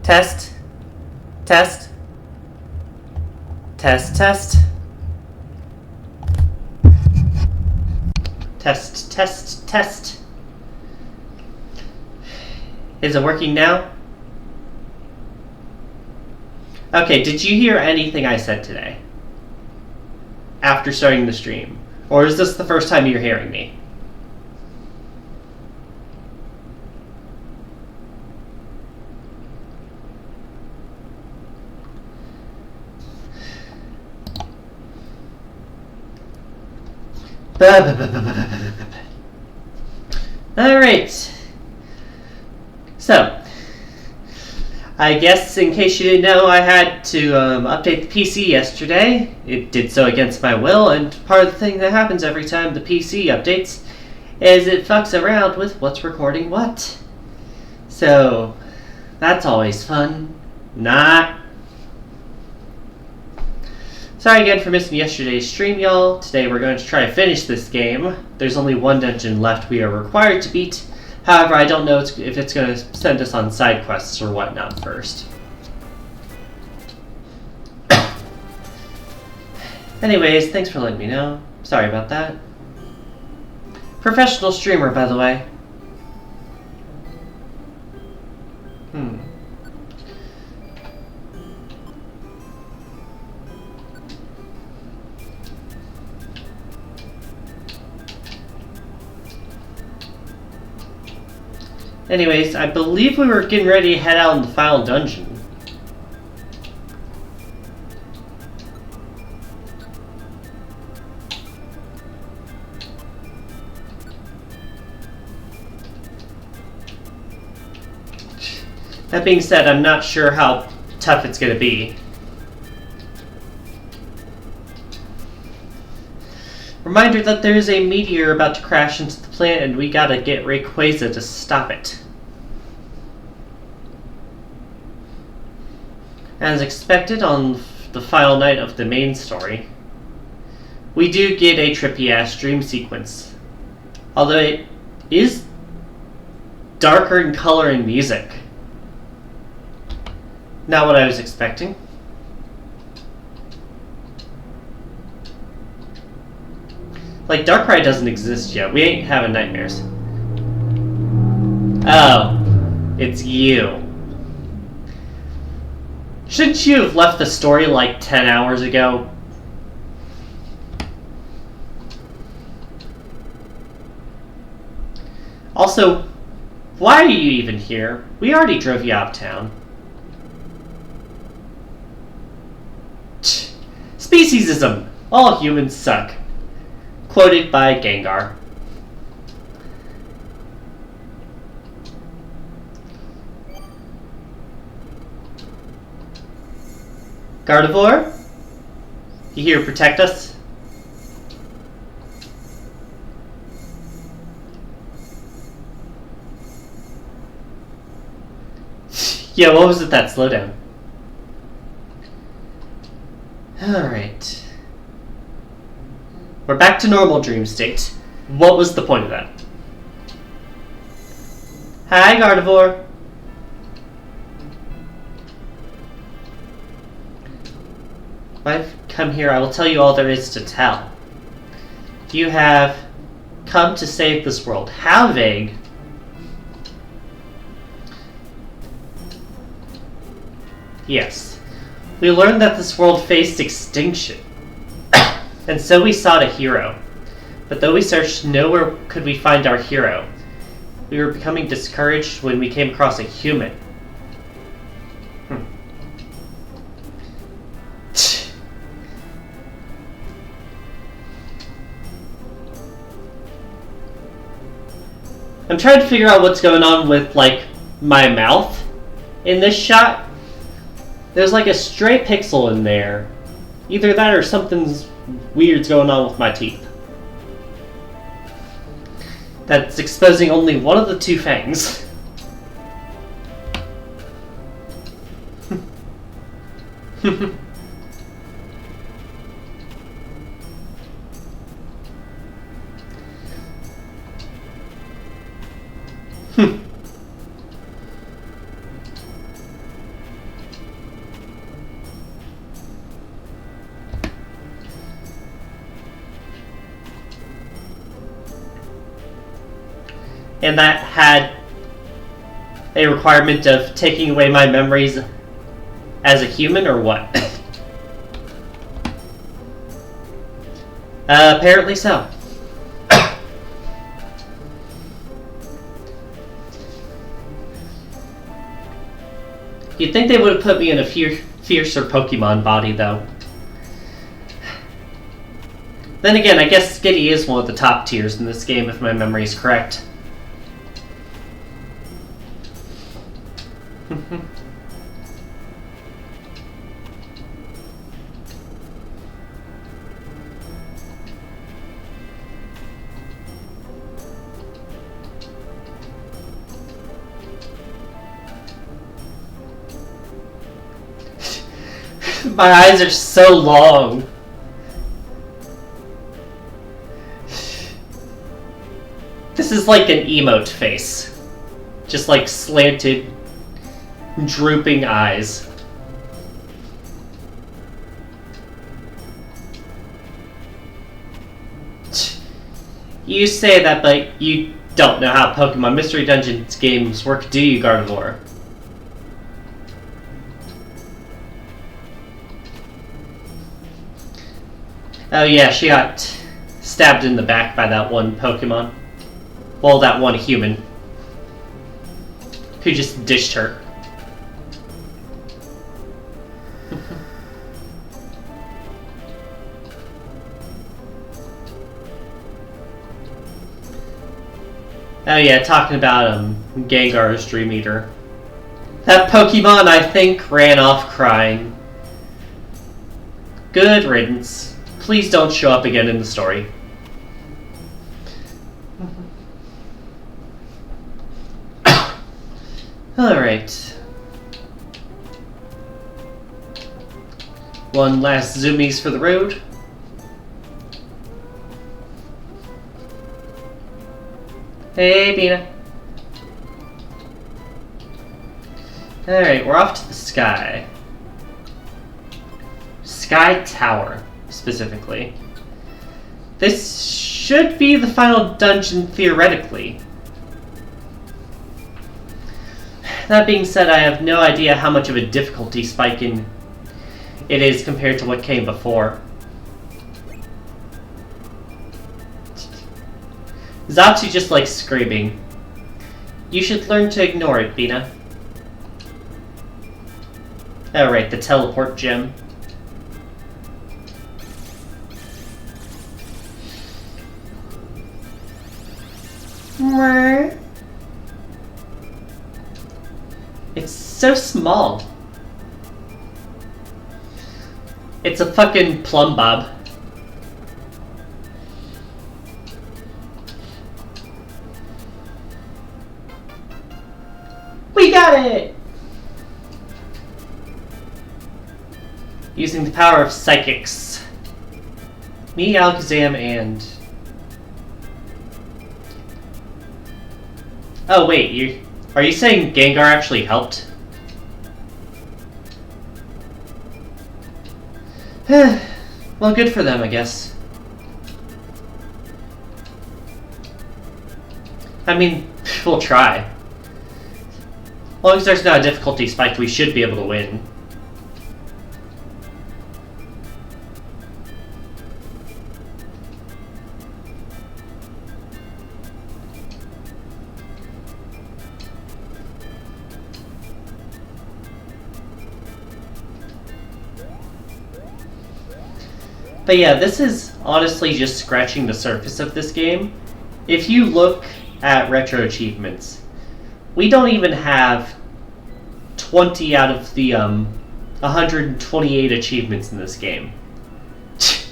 Test. Test. Test, test. Test, test, test. Is it working now? Okay, did you hear anything I said today? After starting the stream? Or is this the first time you're hearing me? Alright. So, I guess in case you didn't know, I had to update the PC yesterday. It did so against my will, and part of the thing that happens every time the PC updates is it fucks around with what's recording what. So, that's always fun. Not. Sorry again for missing yesterday's stream, y'all. Today we're going to try to finish this game. There's only one dungeon left we are required to beat. However, I don't know if it's going to send us on side quests or whatnot first. Anyways, thanks for letting me know. Sorry about that. Professional streamer, by the way. Anyways, I believe we were getting ready to head out in the final dungeon. That being said, I'm not sure how tough it's going to be. Reminder that there is a meteor about to crash into the planet and we gotta get Rayquaza to stop it. As expected on the final night of the main story, we do get a trippy-ass dream sequence. Although it is darker in color and music. Not what I was expecting. Like, Darkrai doesn't exist yet. We ain't having nightmares. Oh. It's you. Shouldn't you have left the story like 10 hours ago? Also, why are you even here? We already drove you out of town. Speciesism. All humans suck. Quoted by Gengar. Gardevoir? You here to protect us? Yeah, what was it that slowdown? Alright. We're back to normal dream state. What was the point of that? Hi, Gardevoir. If I've come here, I will tell you all there is to tell. You have come to save this world. How vague. Yes. We learned that this world faced extinction. And so we sought a hero. But though we searched, nowhere could we find our hero. We were becoming discouraged when we came across a human. I'm trying to figure out what's going on with, like, my mouth in this shot. There's like a stray pixel in there. Either that or something's weird's going on with my teeth. That's exposing only one of the two fangs. and that had a requirement of taking away my memories as a human, or what? Apparently so. You'd think they would have put me in a fiercer Pokemon body, though. Then again, I guess Skitty is one of the top tiers in this game, if my memory is correct. My eyes are so long. This is like an emote face. Just like slanted, drooping eyes. You say that, but you don't know how Pokemon Mystery Dungeons games work, do you, Gardevoir? Oh yeah, she got stabbed in the back by that one Pokemon. Well, that one human. Who just dished her. Oh yeah, talking about Gengar's Dream Eater. That Pokemon, I think, ran off crying. Good riddance. Please don't show up again in the story. Alright. One last zoomies for the road. Hey, Bina. Alright, we're off to the sky. Sky Tower, specifically. This should be the final dungeon, theoretically. That being said, I have no idea how much of a difficulty spike it is compared to what came before. Zapsu just likes screaming. You should learn to ignore it, Bina. Oh right, the teleport gem. It's so small. It's a fucking plumb bob. We got it! Using the power of psychics. Me, Alakazam, and... Oh wait, are you saying Gengar actually helped? Well, good for them, I guess. I mean, we'll try. As long as there's not a difficulty spike, we should be able to win. But yeah, this is honestly just scratching the surface of this game. If you look at Retroachievements, we don't even have 20 out of the 128 achievements in this game.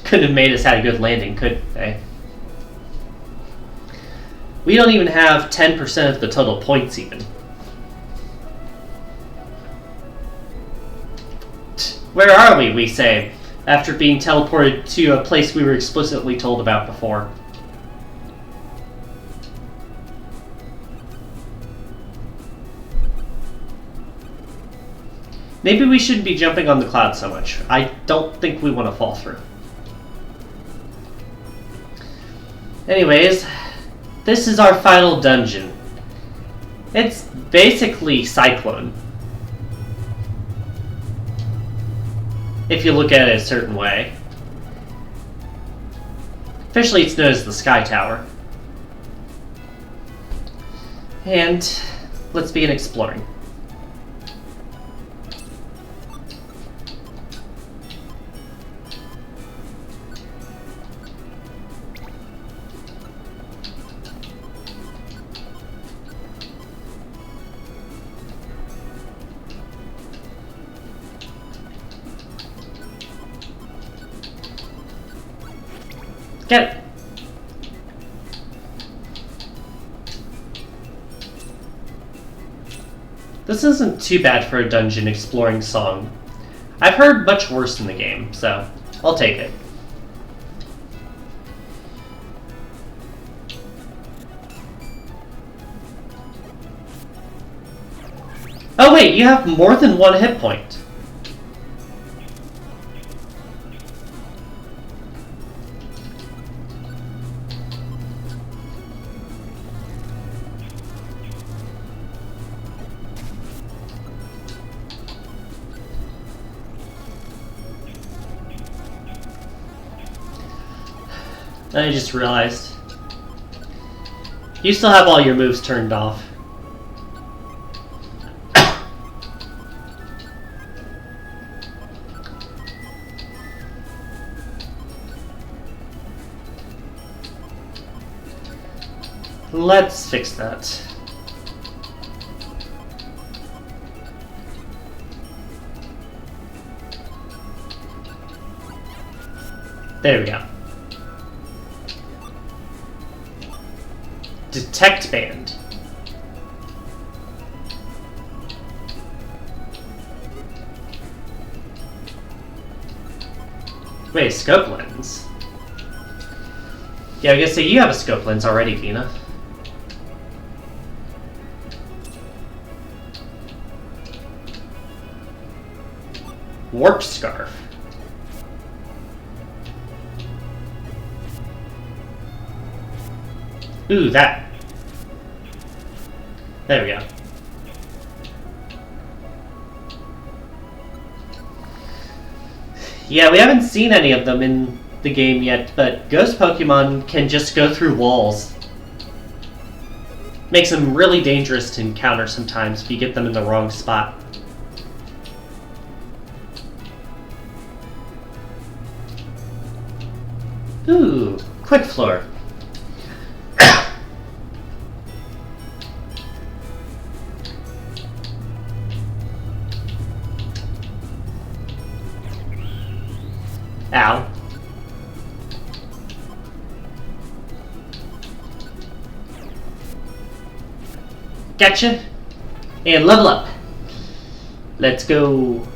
Couldn't have made us had a good landing, could they? We don't even have 10% of the total points even. Where are we say, after being teleported to a place we were explicitly told about before? Maybe we shouldn't be jumping on the cloud so much. I don't think we want to fall through. Anyways, this is our final dungeon. It's basically Cyclone. If you look at it a certain way. Officially, it's known as the Sky Tower. And let's begin exploring. Get it! This isn't too bad for a dungeon exploring song. I've heard much worse in the game, so I'll take it. Oh wait, you have more than one hit point. I just realized. You still have all your moves turned off. Let's fix that. There we go. Detect band. Wait, scope lens. Yeah, I guess say you have a scope lens already, Vina. Warp scarf. Ooh, that. There we go. Yeah, we haven't seen any of them in the game yet, but ghost Pokemon can just go through walls. Makes them really dangerous to encounter sometimes if you get them in the wrong spot. Ooh, Quick Floor. Ow. Gotcha. And level up. Let's go.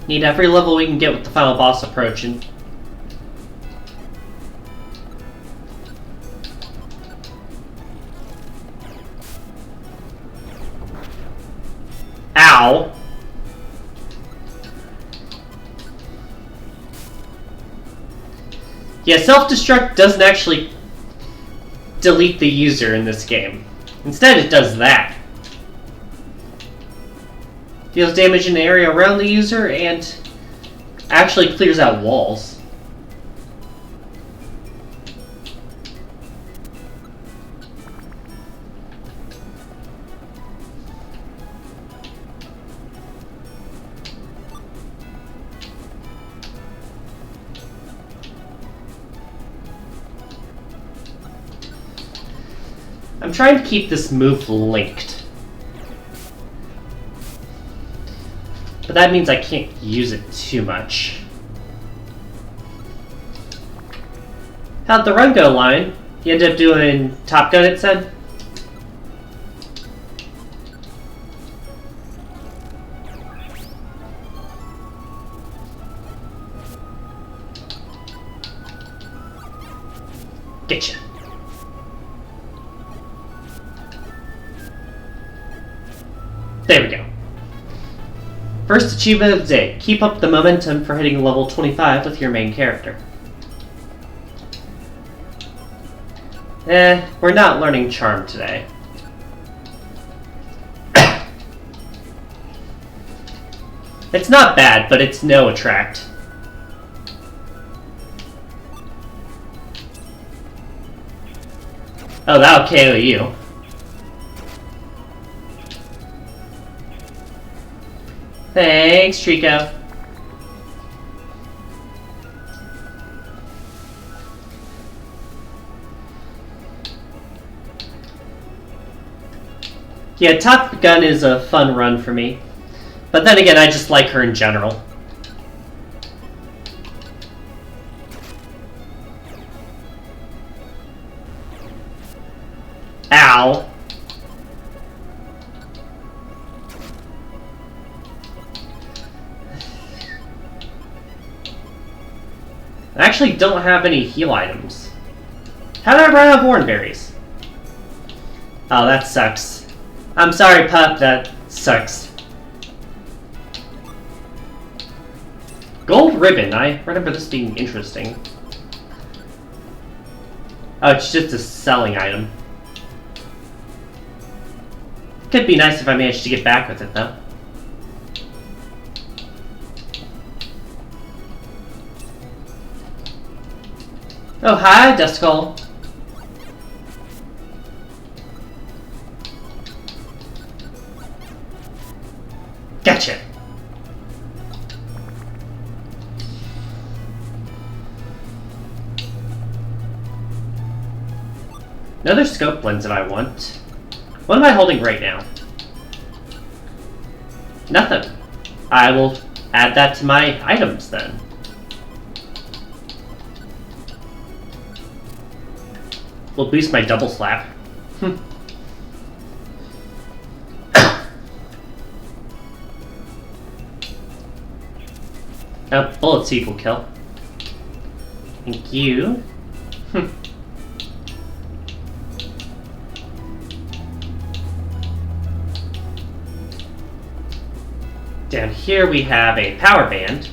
Need every level we can get with the final boss approaching. Ow. Yeah, self-destruct doesn't actually delete the user in this game. Instead, it does that. Deals damage in the area around the user and actually clears out walls. I'm trying to keep this move linked. But that means I can't use it too much. How'd the run go, Lion? You ended up doing Top Gun, it said? Getcha. There we go. First achievement of the day. Keep up the momentum for hitting level 25 with your main character. We're not learning charm today. It's not bad, but it's no attract. Oh, that'll KO you. Thanks, Trico. Yeah, Top Gun is a fun run for me. But then again, I just like her in general. Ow. I actually don't have any heal items. How did I run out of orange berries? Oh, that sucks. I'm sorry, pup, that sucks. Gold ribbon, I remember this being interesting. Oh, it's just a selling item. Could be nice if I managed to get back with it, though. Oh, hi, Duskull. Gotcha. Another scope lens that I want. What am I holding right now? Nothing. I will add that to my items then. Will boost my double slap. Oh, bullet seed will kill. Thank you. Down here we have a power band.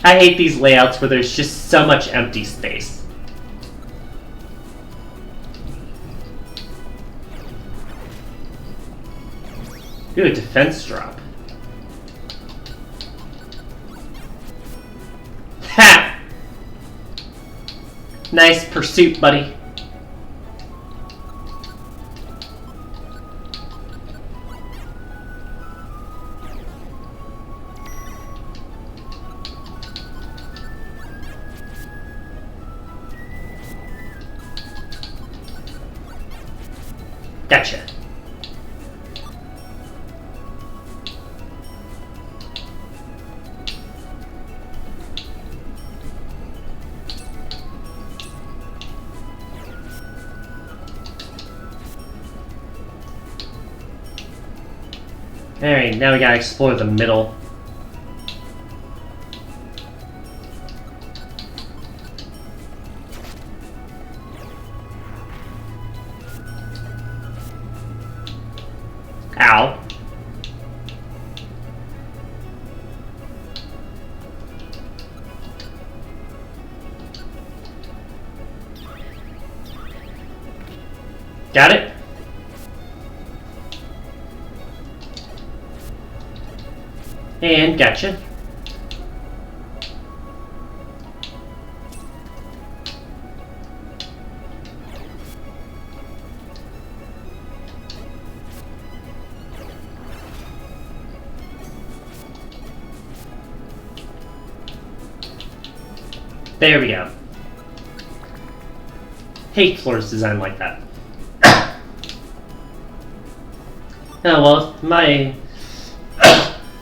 I hate these layouts where there's just so much empty space. Ooh, a defense drop. Ha! Nice pursuit, buddy. Gotcha. Alright, now we gotta explore the middle. Ow. Got it? And gotcha. There we go. Hate floors designed like that. Oh well, if my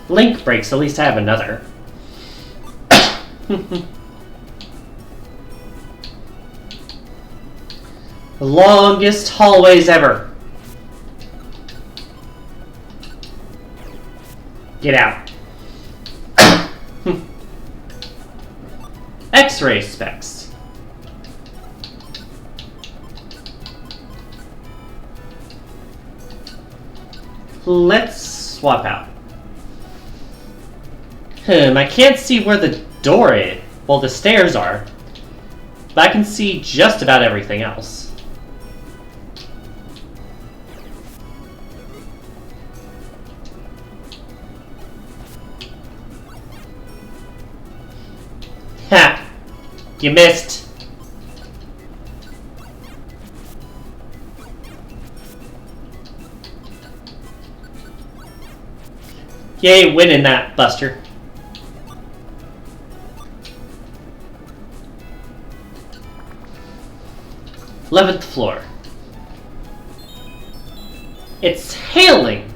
link breaks, at least I have another. The longest hallways ever. Get out. X-ray specs. Let's swap out. I can't see where the door is. Well, the stairs are. But I can see just about everything else. Ha! You missed. You ain't winning that, Buster. Eleventh floor. It's hailing.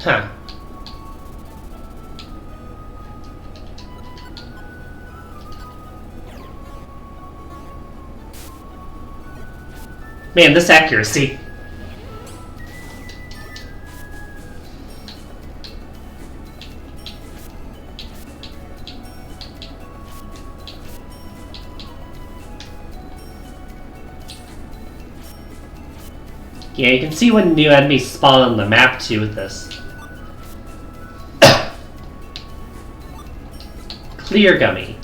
Huh. Man, this accuracy. Yeah, you can see when new enemies spawn on the map too with this. Clear gummy.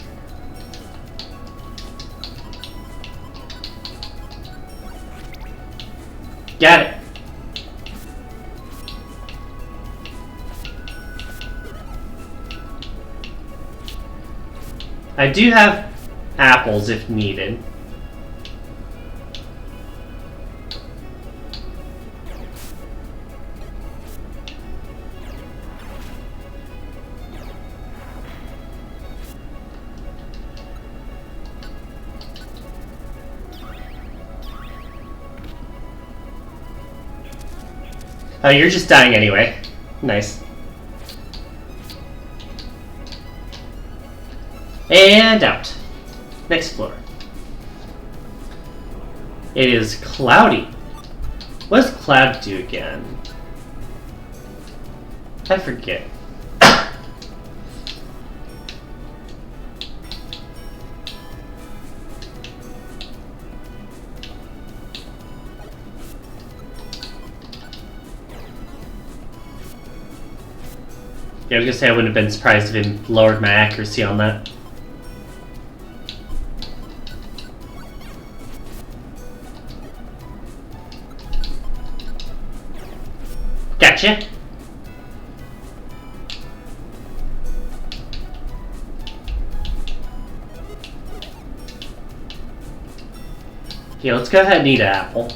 Got it. I do have apples if needed. Oh, you're just dying anyway. Nice. And out. Next floor. It is cloudy. What does cloud do again? I forget. Yeah, I was gonna say I wouldn't have been surprised if it lowered my accuracy on that. Gotcha. Okay, let's go ahead and eat an apple.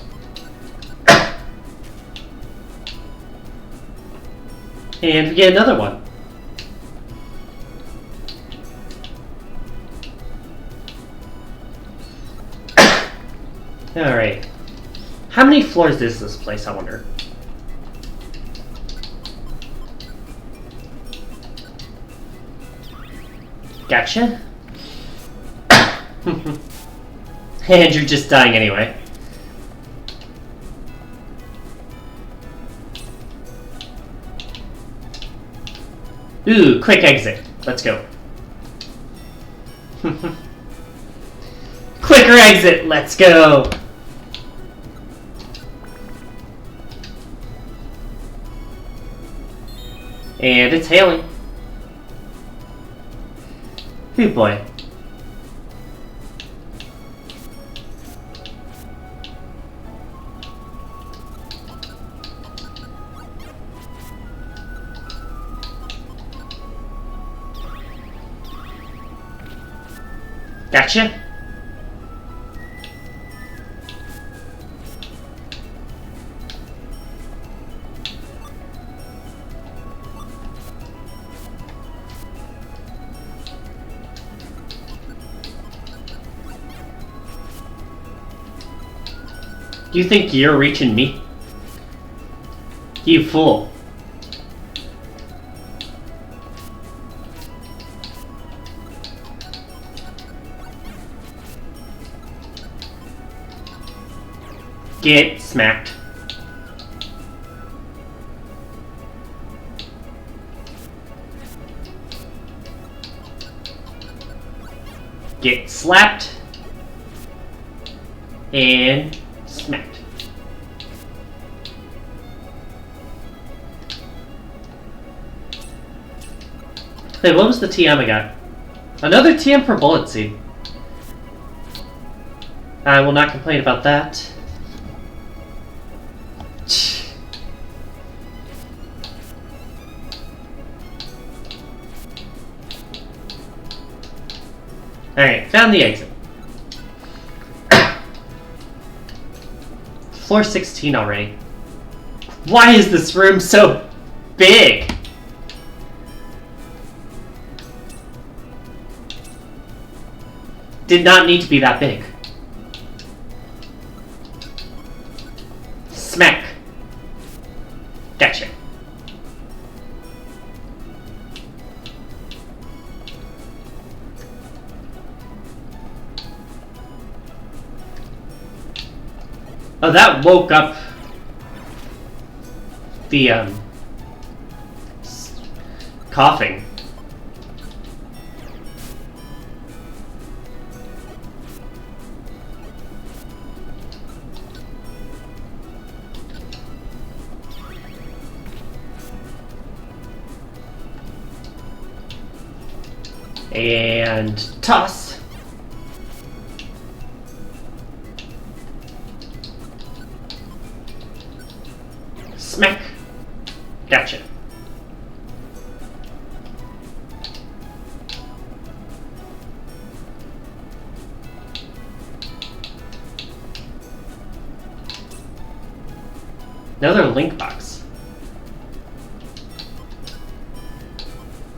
And we get another one. Alright. How many floors is this place, I wonder? Gotcha. And you're just dying anyway. Ooh, quick exit. Let's go. Quicker exit, let's go. And it's hailing. Ooh boy. Gotcha. You think you're reaching me? You fool. Get smacked. get slapped and smacked. Hey, what was the TM I got? Another TM for Bullet Seed. I will not complain about that. Alright, found the exit. Floor 16 already. Why is this room so big? Did not need to be that big. Smack. Gotcha. Oh, that woke up the, coughing. And toss. Smack. Gotcha. Another link box.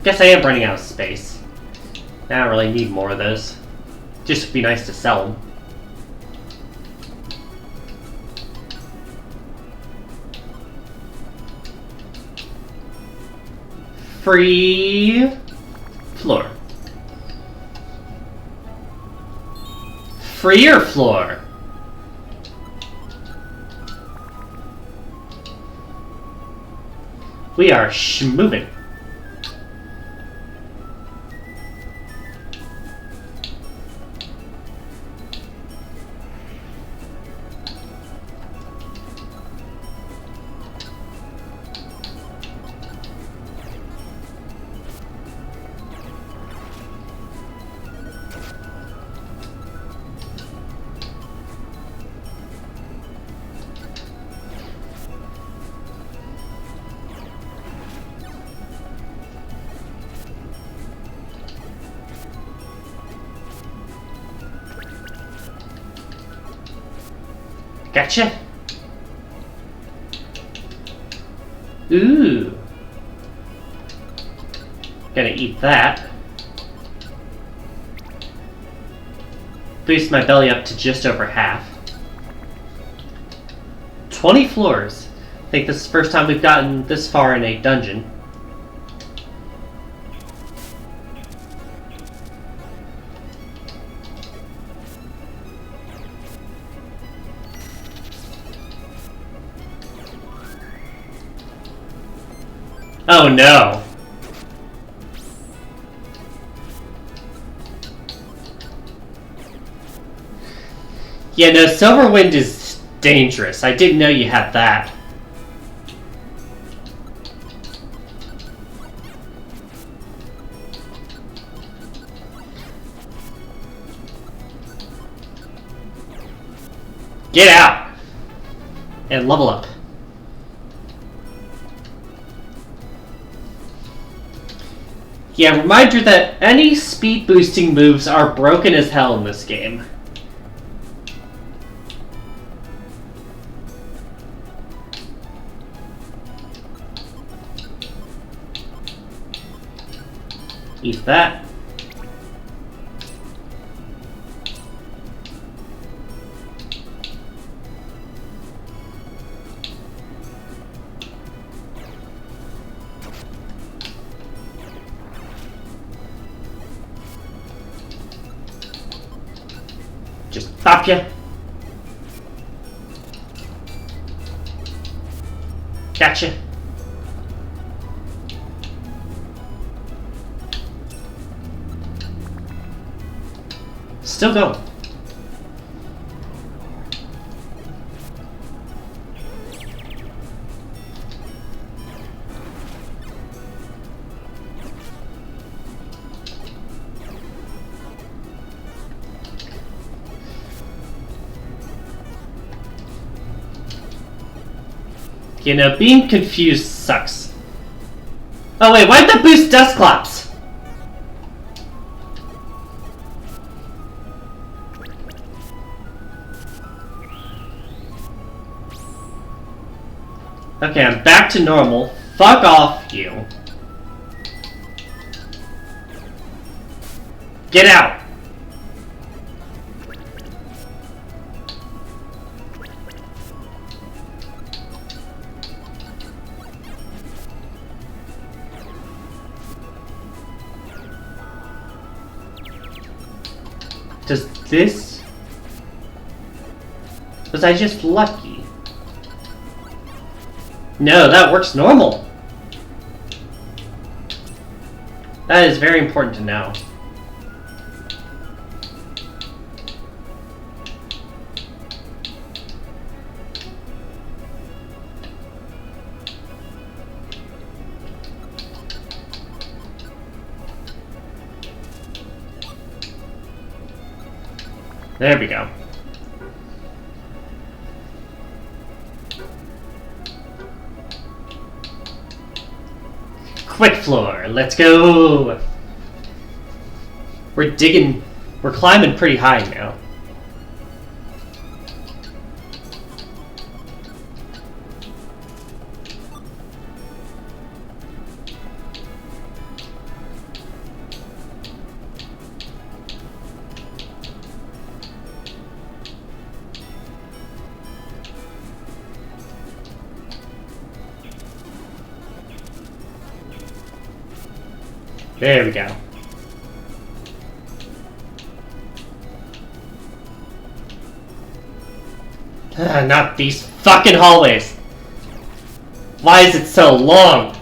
Guess I am running out of space. I don't really need more of those. Just would be nice to sell them. Free floor. Freer floor. We are schmovin'. Gotcha. Ooh. Gonna eat that. Boost my belly up to just over half. 20 floors. I think this is the first time we've gotten this far in a dungeon. Oh no! Yeah, no, Silverwind is dangerous. I didn't know you had that. Get out! And level up. Yeah, reminder that any speed boosting moves are broken as hell in this game. Eat that. Just pop ya. Gotcha. Still going. You know, being confused sucks. Oh wait, why'd that boost Dusclops? Okay, I'm back to normal. Fuck off, you. Get out! Does this... Was I just lucky? No, that works normal. That is very important to know. There we go. Quick floor, let's go! We're digging, we're climbing pretty high now. There we go. Not these fucking hallways. Why is it so long?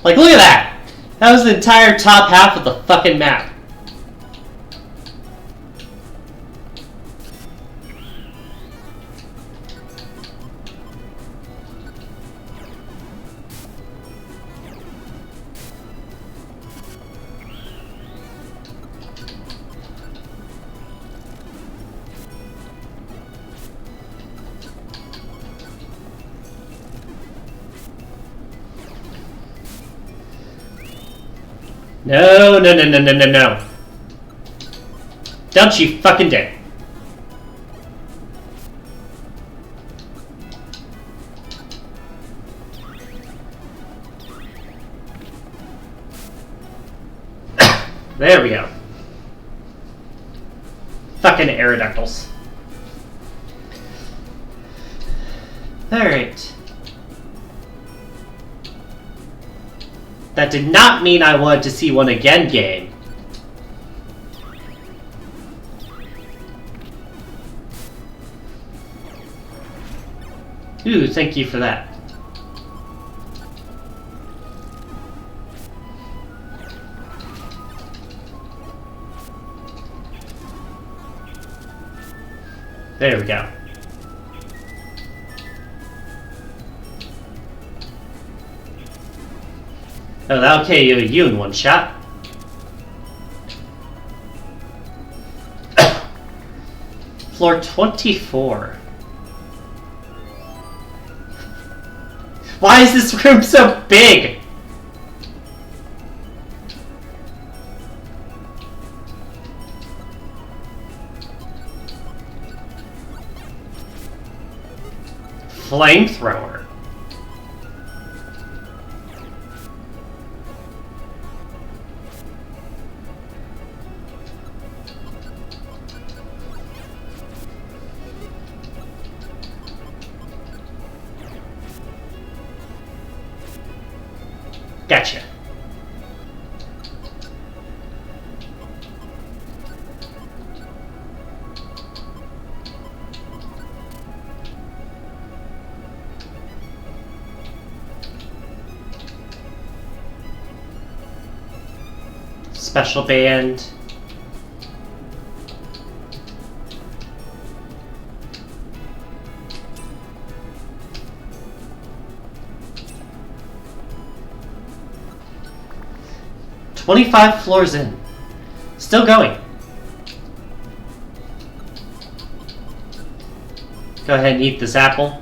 Like, look at that! That was the entire top half of the fucking map. No, no, no, no, no, no, no. Don't you fucking dare. There we go. Fucking aeroductals. Alright. That did not mean I wanted to see one again, game. Ooh, thank you for that. There we go. Oh, that'll KO you in one shot. Floor 24. Why is this room so big? Flamethrower. Gotcha. special band. "25 floors in. Still going." Go ahead and eat this apple.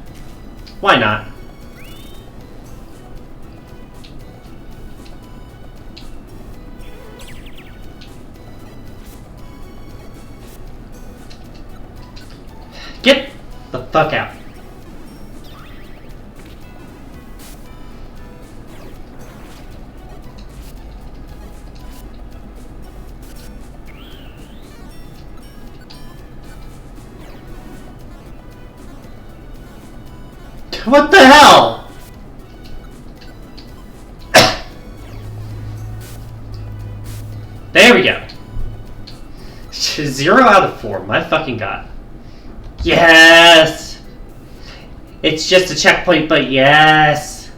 Why not? Get the fuck out. What the hell? There we go. 0 out of 4. My fucking god. Yes! It's just a checkpoint, but yes!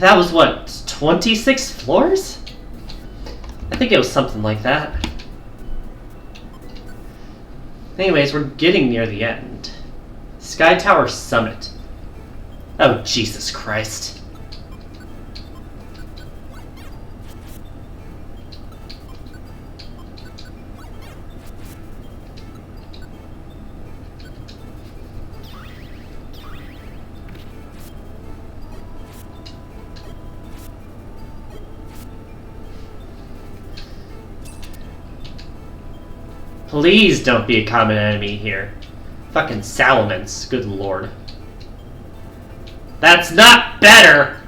That was what, 26 floors? I think it was something like that. Anyways, we're getting near the end. Sky Tower Summit. Oh, Jesus Christ. Please don't be a common enemy here. Fucking Salamence, good lord. That's not better!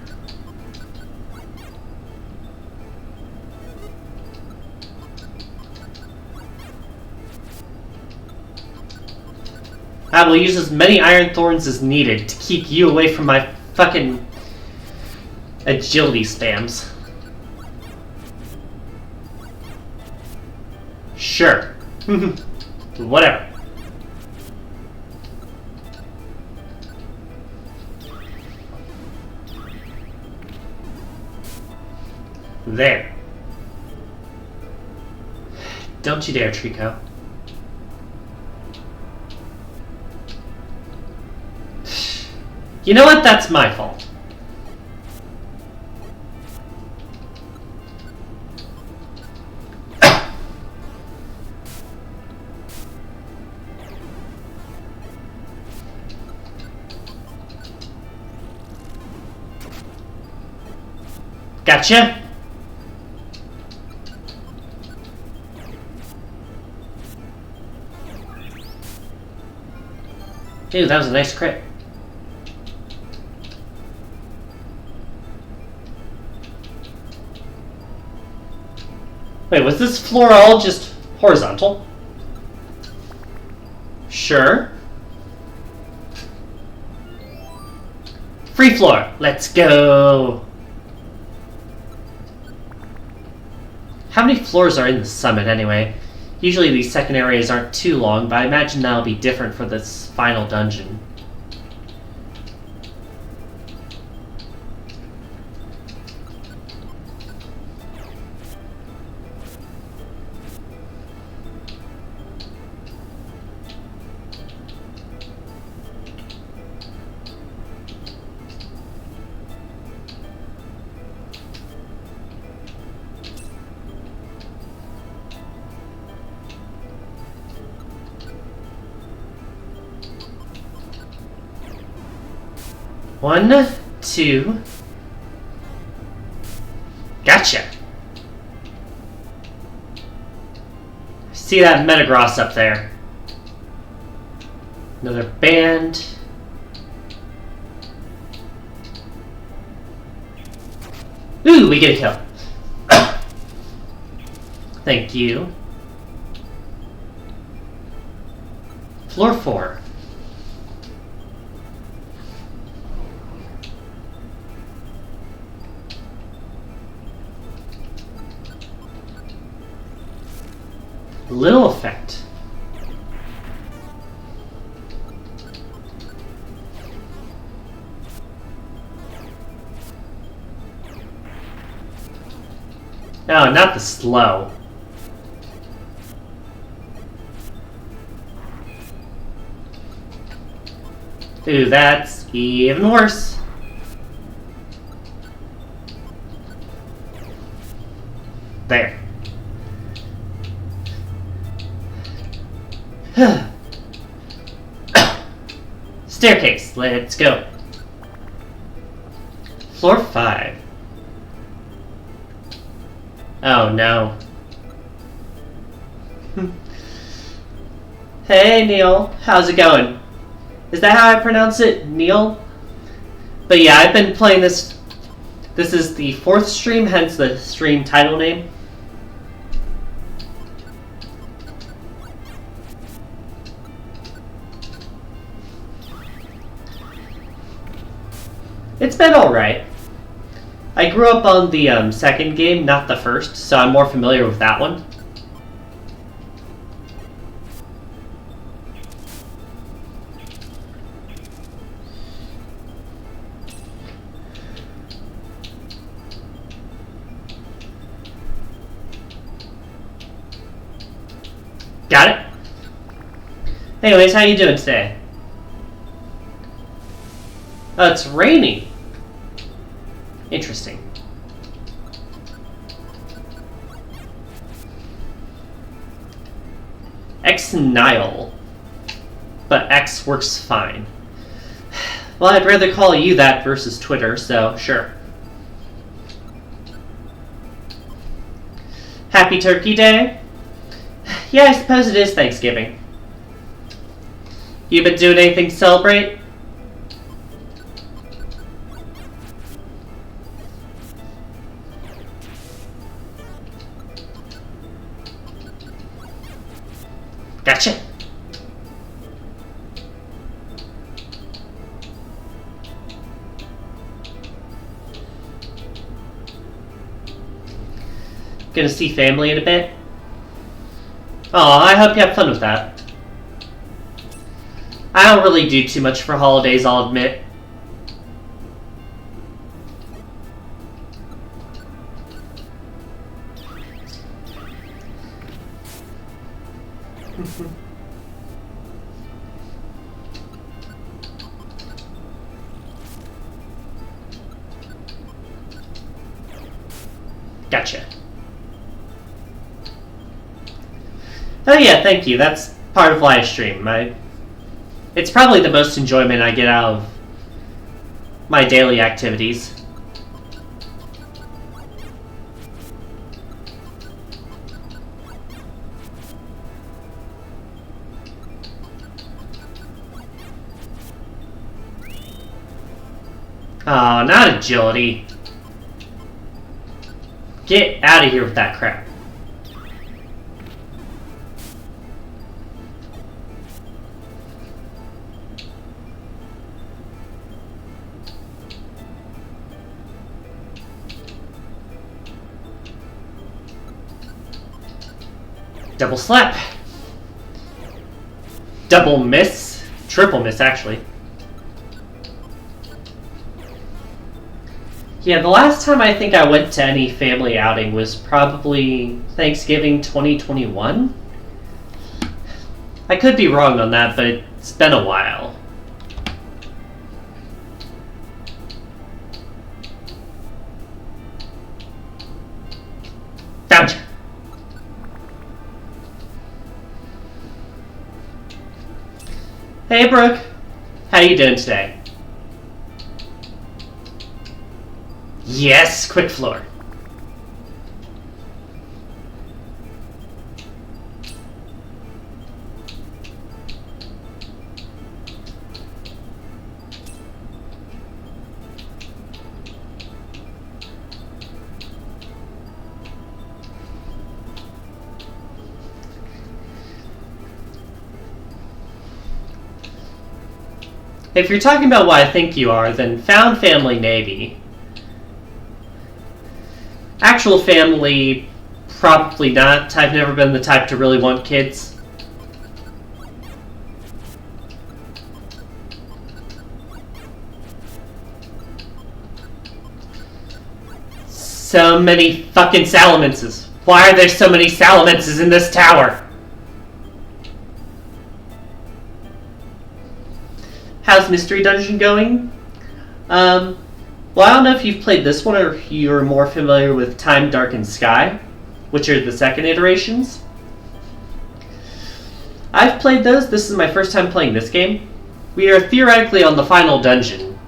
I will use as many Iron Thorns as needed to keep you away from my fucking agility spams. Sure. Whatever. There. Don't you dare, Trico. You know what? That's my fault. Gotcha. Dude, that was a nice crit. Wait, was this floor all just horizontal? Sure. Free floor. Let's go. How many floors are in the summit anyway? Usually these second areas aren't too long, but I imagine that'll be different for this final dungeon. One, two. Gotcha. See that Metagross up there. Another band. Ooh, we get a kill. Thank you. Floor 4. Little effect. No, not the slow. Ooh, that's even worse. There. Staircase, let's go. Floor 5. Oh no. Hey Neil, how's it going? Is that how I pronounce it? Neil? But yeah, I've been playing this. This is the 4th stream, hence the stream title name. It's been alright. I grew up on the 2nd game, not the 1st, so I'm more familiar with that one. Got it? Anyways, how you doing today? Oh, it's raining. Interesting. X-Nile. But X works fine. Well, I'd rather call you that versus Twitter, so sure. Happy Turkey Day? Yeah, I suppose it is Thanksgiving. You been doing anything to celebrate? Gotcha. Gonna see family in a bit? Aw, I hope you have fun with that. I don't really do too much for holidays, I'll admit. Gotcha. Oh yeah, thank you. That's part of live stream. It's probably the most enjoyment I get out of my daily activities. Oh, not agility. Get out of here with that crap. Double slap. Double miss. Triple miss, actually. Yeah, the last time I think I went to any family outing was probably Thanksgiving 2021. I could be wrong on that, but it's been a while. Found you. Hey, Brooke. How you doing today? Yes, quick floor. If you're talking about what I think you are, then found family maybe. Actual family, probably not. I've never been the type to really want kids. So many fucking Salamances. Why are there so many Salamances in this tower? How's Mystery Dungeon going? Well, I don't know if you've played this one or if you're more familiar with Time, Darkened Sky, which are the second iterations. I've played those. This is my first time playing this game. We are theoretically on the final dungeon,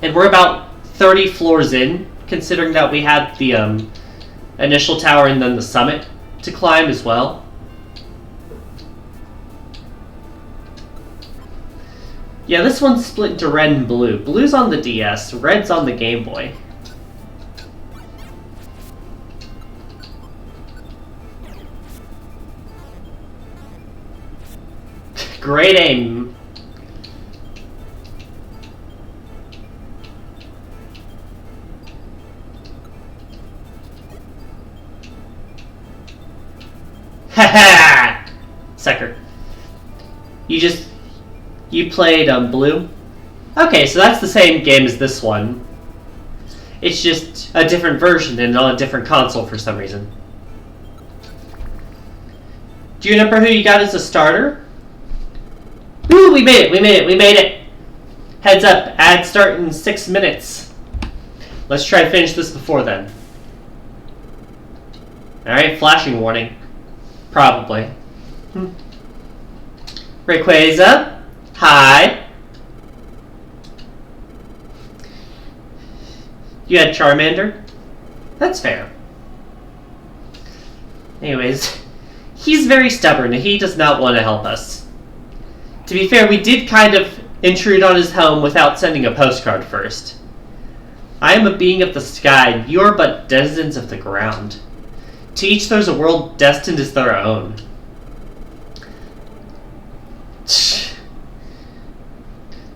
and we're about 30 floors in, considering that we had the initial tower and then the summit to climb as well. Yeah, this one's split into red and blue. Blue's on the DS, red's on the Game Boy. Great aim. Haha! Sucker. You played blue? Okay, so that's the same game as this one. It's just a different version and on a different console for some reason. Do you remember who you got as a starter? Ooh, we made it! Heads up, ad start in 6 minutes. Let's try to finish this before then. Alright, flashing warning. Probably. Rayquaza. Hi. You had Charmander? That's fair. Anyways, he's very stubborn and he does not want to help us. To be fair, we did kind of intrude on his home without sending a postcard first. I am a being of the sky, you are but denizens of the ground. To each there's a world destined as their own.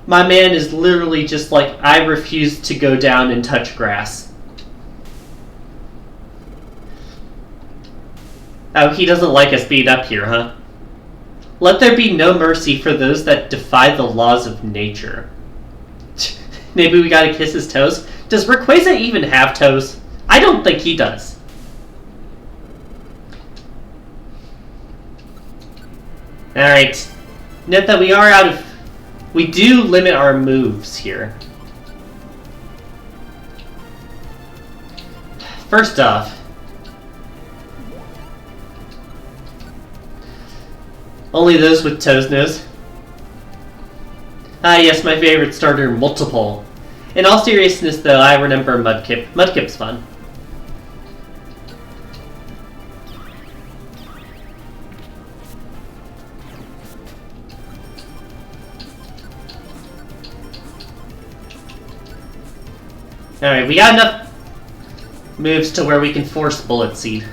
My man is literally just like, I refuse to go down and touch grass. Oh, he doesn't like us being up here, huh? Let there be no mercy for those that defy the laws of nature. Maybe we gotta kiss his toes? Does Rayquaza even have toes? I don't think he does. Alright. Note that we are out of... We do limit our moves here. First off, only those with toes knows. Ah yes, my favorite starter, Multiple. In all seriousness though, I remember Mudkip. Mudkip's fun. Alright, we got enough moves to where we can force Bullet Seed.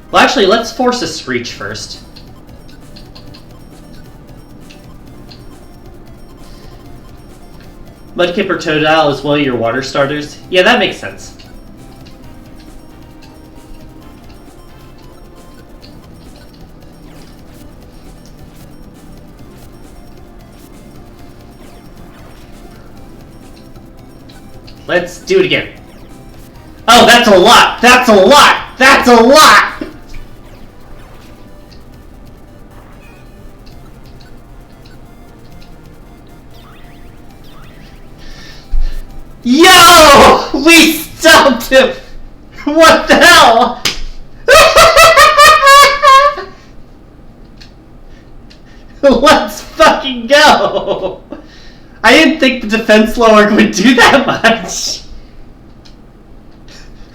Well, actually, let's force a Screech first. Mudkip or Totodile is one of your water starters? Yeah, that makes sense. Let's do it again. Oh, that's a lot! That's a lot! That's a lot! Yo! We stumped him! What the hell? Let's fucking go! I didn't think the defense lower would do that much.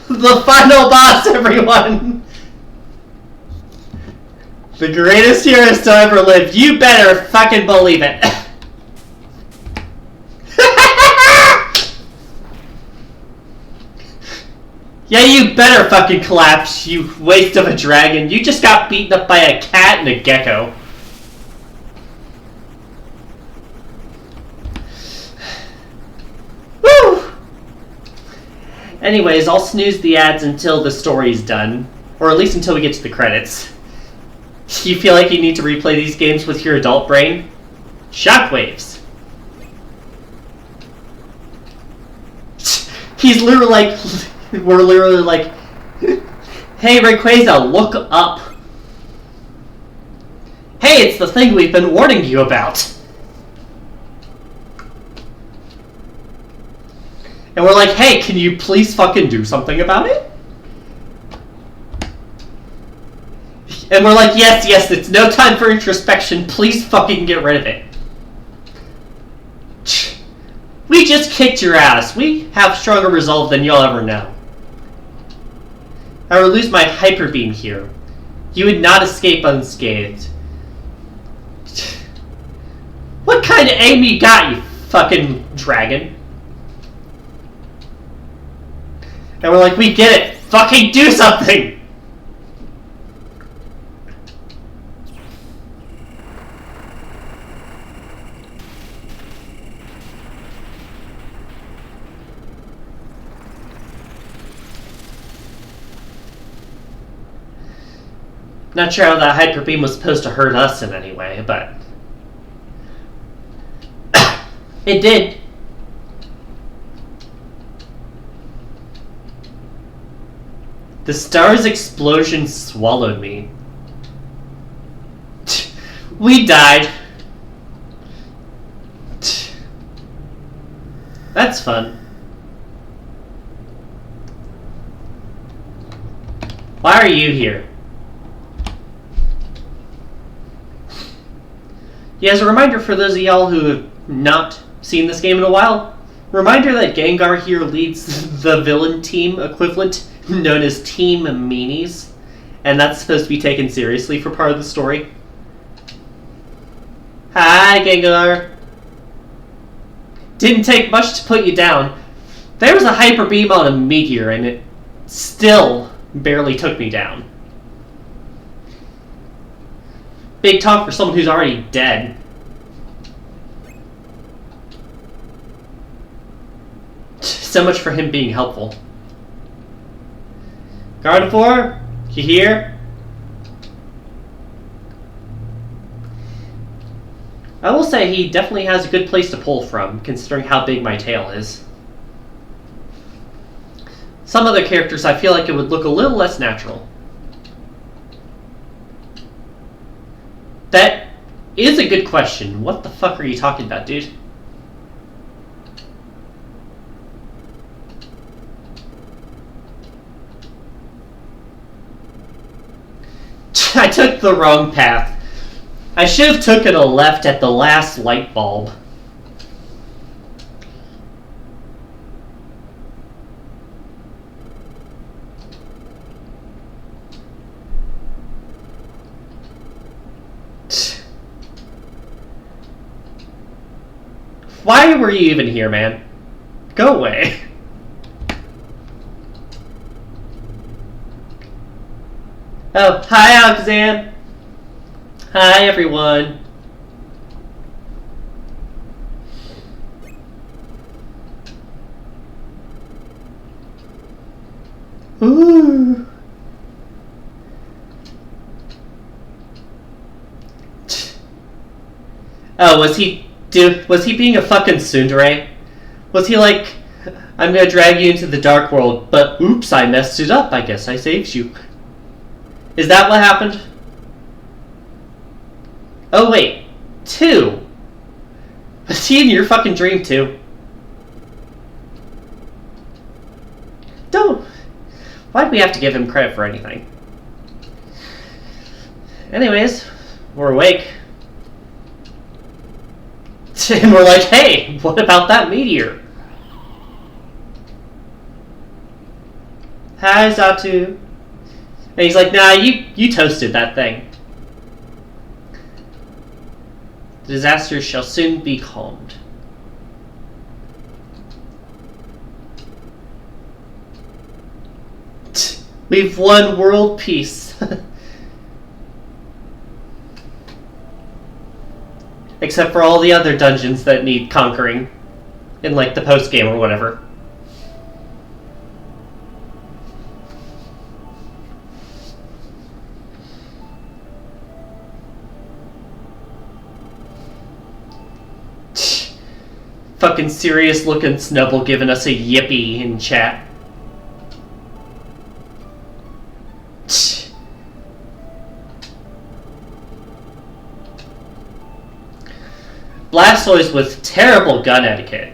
The final boss, everyone! The greatest heroes to ever live. You better fucking believe it. Yeah, you better fucking collapse, you waste of a dragon. You just got beaten up by a cat and a gecko. Woo! Anyways, I'll snooze the ads until the story's done. Or at least until we get to the credits. You feel like you need to replay these games with your adult brain? Shockwaves. He's literally like, we're literally like, hey Rayquaza, look up. Hey, it's the thing we've been warning you about. And we're like, hey, can you please fucking do something about it? And we're like, yes, it's no time for introspection. Please fucking get rid of it. We just kicked your ass. We have stronger resolve than you'll ever know. I would lose my hyper beam here. You would not escape unscathed. What kind of aim you got, you fucking dragon? And we're like, we get it. Fucking do something! Not sure how that hyper beam was supposed to hurt us in any way, but it did. The star's explosion swallowed me. We died. That's fun. Why are you here? Yeah, as a reminder for those of y'all who have not seen this game in a while, reminder that Gengar here leads the villain team equivalent known as Team Meanies, and that's supposed to be taken seriously for part of the story. Hi, Gengar. Didn't take much to put you down. There was a hyper beam on a meteor, and it still barely took me down. Big talk for someone who's already dead. So much for him being helpful. Gardevoir, you here? I will say he definitely has a good place to pull from, considering how big my tail is. Some other characters I feel like it would look a little less natural. That is a good question. What the fuck are you talking about, dude? I took the wrong path. I should have taken a left at the last light bulb. Why were you even here, man? Go away. Oh, hi, Alakazam. Hi, everyone. Ooh. Oh, was he being a fucking tsundere? Was he like, I'm gonna drag you into the dark world, but oops, I messed it up. I guess I saved you. Is that what happened? Oh wait, 2. Was he in your fucking dream too? Don't. Why'd we have to give him credit for anything? Anyways, we're awake. And we're like, hey, what about that meteor? Hi, Zatu. And he's like, nah, you toasted that thing. The disaster shall soon be calmed. We've won world peace. Except for all the other dungeons that need conquering. In like the post-game or whatever. Fucking serious looking Snubble giving us a yippee in chat. Blastoise with terrible gun etiquette.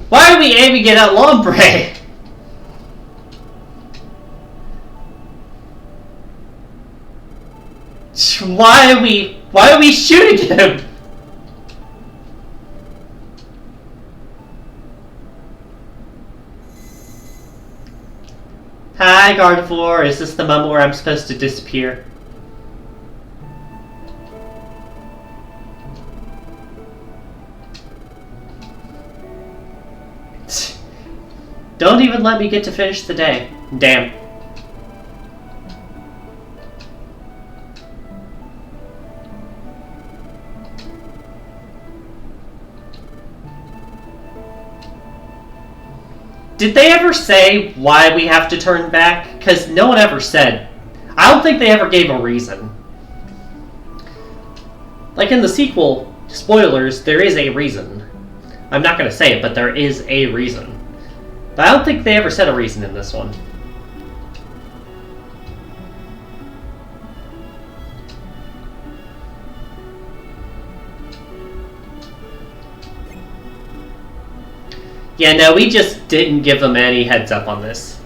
Why are we aiming it at Lombre? Why are we shooting him? Hi, Gardevoir. Is this the moment where I'm supposed to disappear? Don't even let me get to finish the day. Damn. Did they ever say why we have to turn back? Because no one ever said. I don't think they ever gave a reason. Like in the sequel, spoilers, there is a reason. I'm not going to say it, but there is a reason. But I don't think they ever said a reason in this one. Yeah, no, we just didn't give them any heads up on this.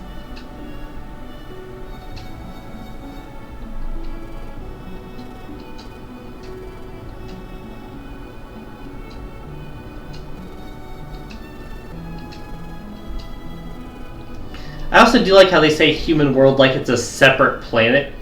I also do like how they say human world like it's a separate planet.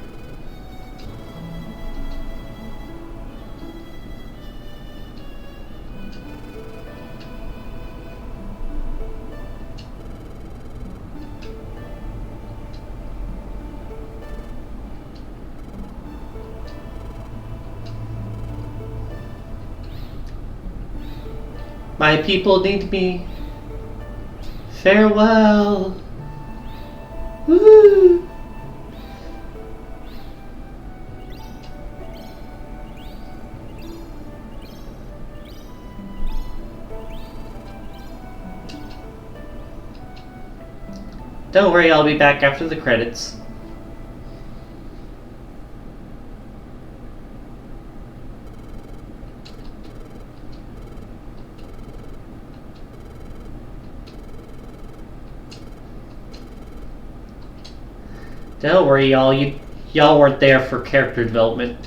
My people need me. Farewell. Woo! Don't worry, I'll be back after the credits. Don't worry, y'all. Y'all weren't there for character development.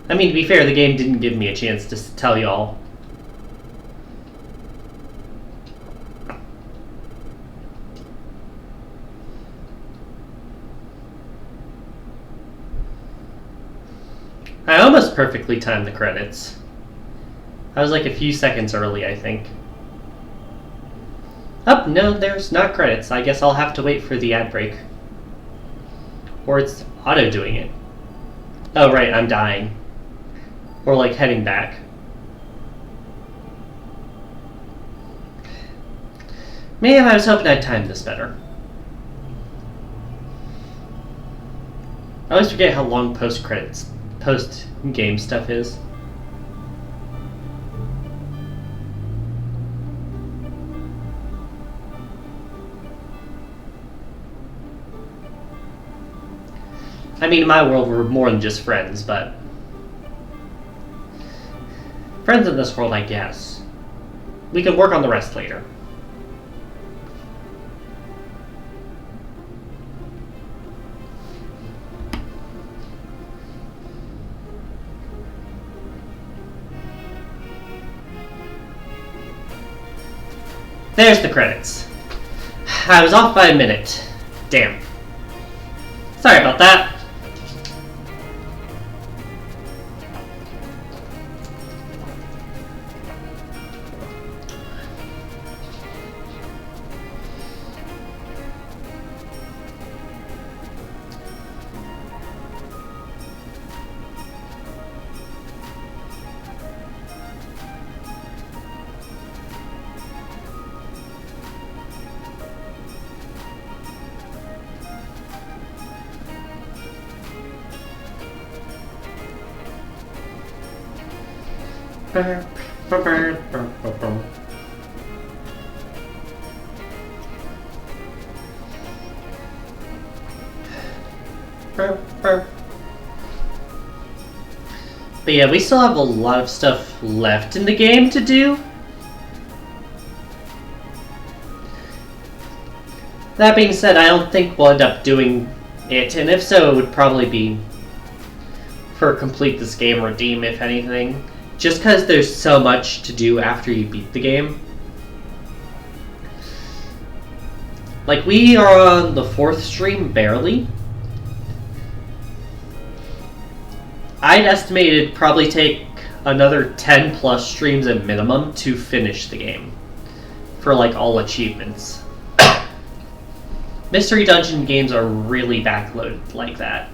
I mean, to be fair, the game didn't give me a chance to tell y'all. I almost perfectly timed the credits. I was like a few seconds early, I think. Oh, no, there's not credits. I guess I'll have to wait for the ad break. Or it's auto-doing it. Oh, right, I'm dying. Or, like, heading back. Man, I was hoping I'd timed this better. I always forget how long post-game stuff is. I mean, in my world, we're more than just friends, but... friends in this world, I guess. We can work on the rest later. There's the credits. I was off by a minute. Damn. Sorry about that. But yeah, we still have a lot of stuff left in the game to do. That being said, I don't think we'll end up doing it, and if so, it would probably be for complete this game redeem, if anything. Just because there's so much to do after you beat the game. Like, we are on the 4th stream, barely. I'd estimate it'd probably take another 10 plus streams at minimum to finish the game. For, like, all achievements. Mystery Dungeon games are really backloaded like that.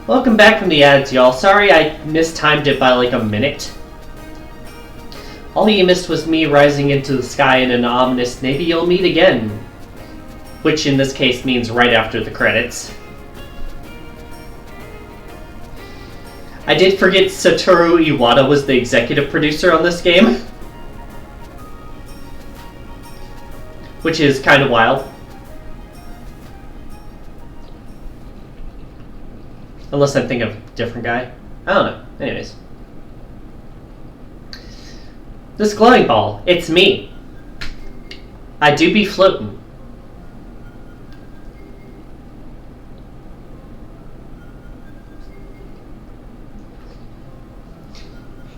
Welcome back from the ads, y'all. Sorry I mistimed it by like a minute. All you missed was me rising into the sky in an ominous "maybe you'll meet again," which in this case means right after the credits. I did forget Satoru Iwata was the executive producer on this game. Which is kind of wild. Unless I think of a different guy. I don't know. Anyways. This glowing ball, it's me. I do be floating.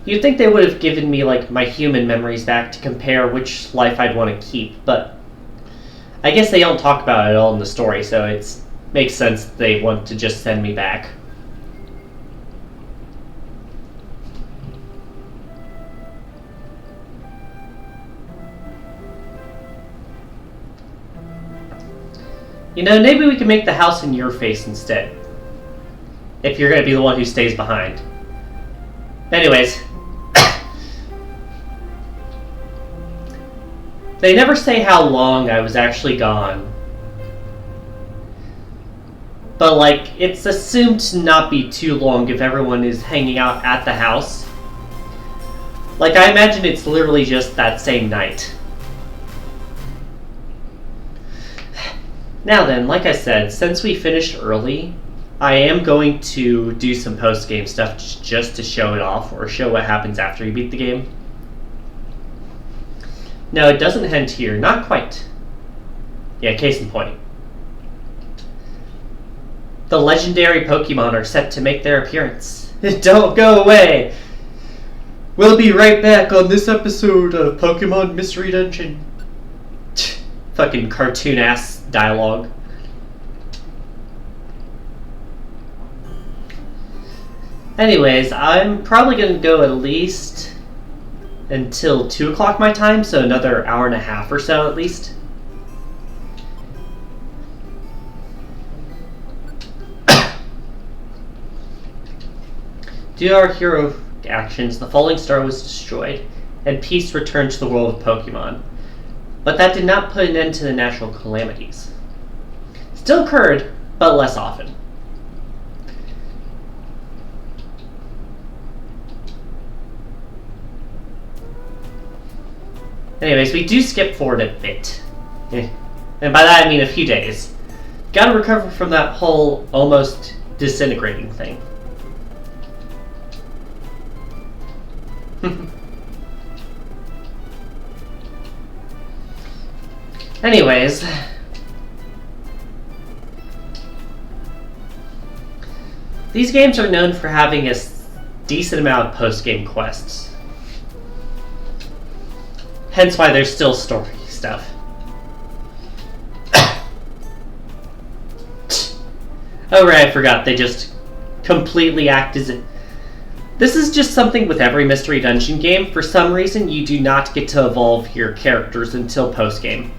You'd think they would have given me, like, my human memories back to compare which life I'd want to keep, but I guess they don't talk about it at all in the story, so it makes sense they want to just send me back. You know, maybe we can make the house in your face instead. If you're going to be the one who stays behind. Anyways. They never say how long I was actually gone. But, like, it's assumed to not be too long if everyone is hanging out at the house. Like, I imagine it's literally just that same night. Now then, like I said, since we finished early, I am going to do some post-game stuff just to show it off, or show what happens after you beat the game. No, it doesn't end here. Not quite. Yeah, case in point. The legendary Pokemon are set to make their appearance. Don't go away! We'll be right back on this episode of Pokemon Mystery Dungeon. Fucking cartoon-ass dialogue. Anyways, I'm probably going to go at least until 2 o'clock my time, so another hour and a half or so at least. Due to our hero actions, the falling star was destroyed, and peace returned to the world of Pokemon. But that did not put an end to the natural calamities. Still occurred, but less often. Anyways, we do skip forward a bit. And by that I mean a few days. Gotta recover from that whole almost disintegrating thing. Anyways. These games are known for having a decent amount of post-game quests. Hence why there's still story stuff. Oh right, I forgot. They just completely act as it. This is just something with every Mystery Dungeon game. For some reason, you do not get to evolve your characters until post-game.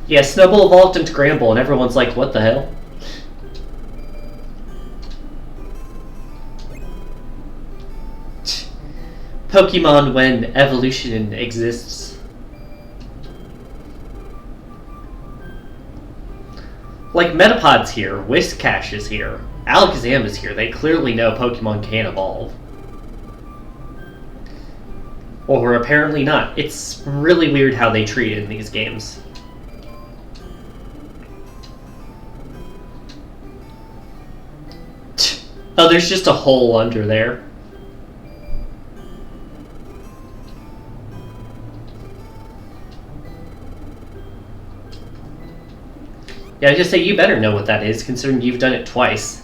Yeah, Snowball evolved into Gramble, and everyone's like, what the hell? Pokemon when evolution exists. Like, Metapod's here, Whiscash is here, Alakazam is here. They clearly know Pokemon can evolve. Or apparently not. It's really weird how they treat it in these games. Oh, there's just a hole under there. Yeah, I just say you better know what that is, considering you've done it twice.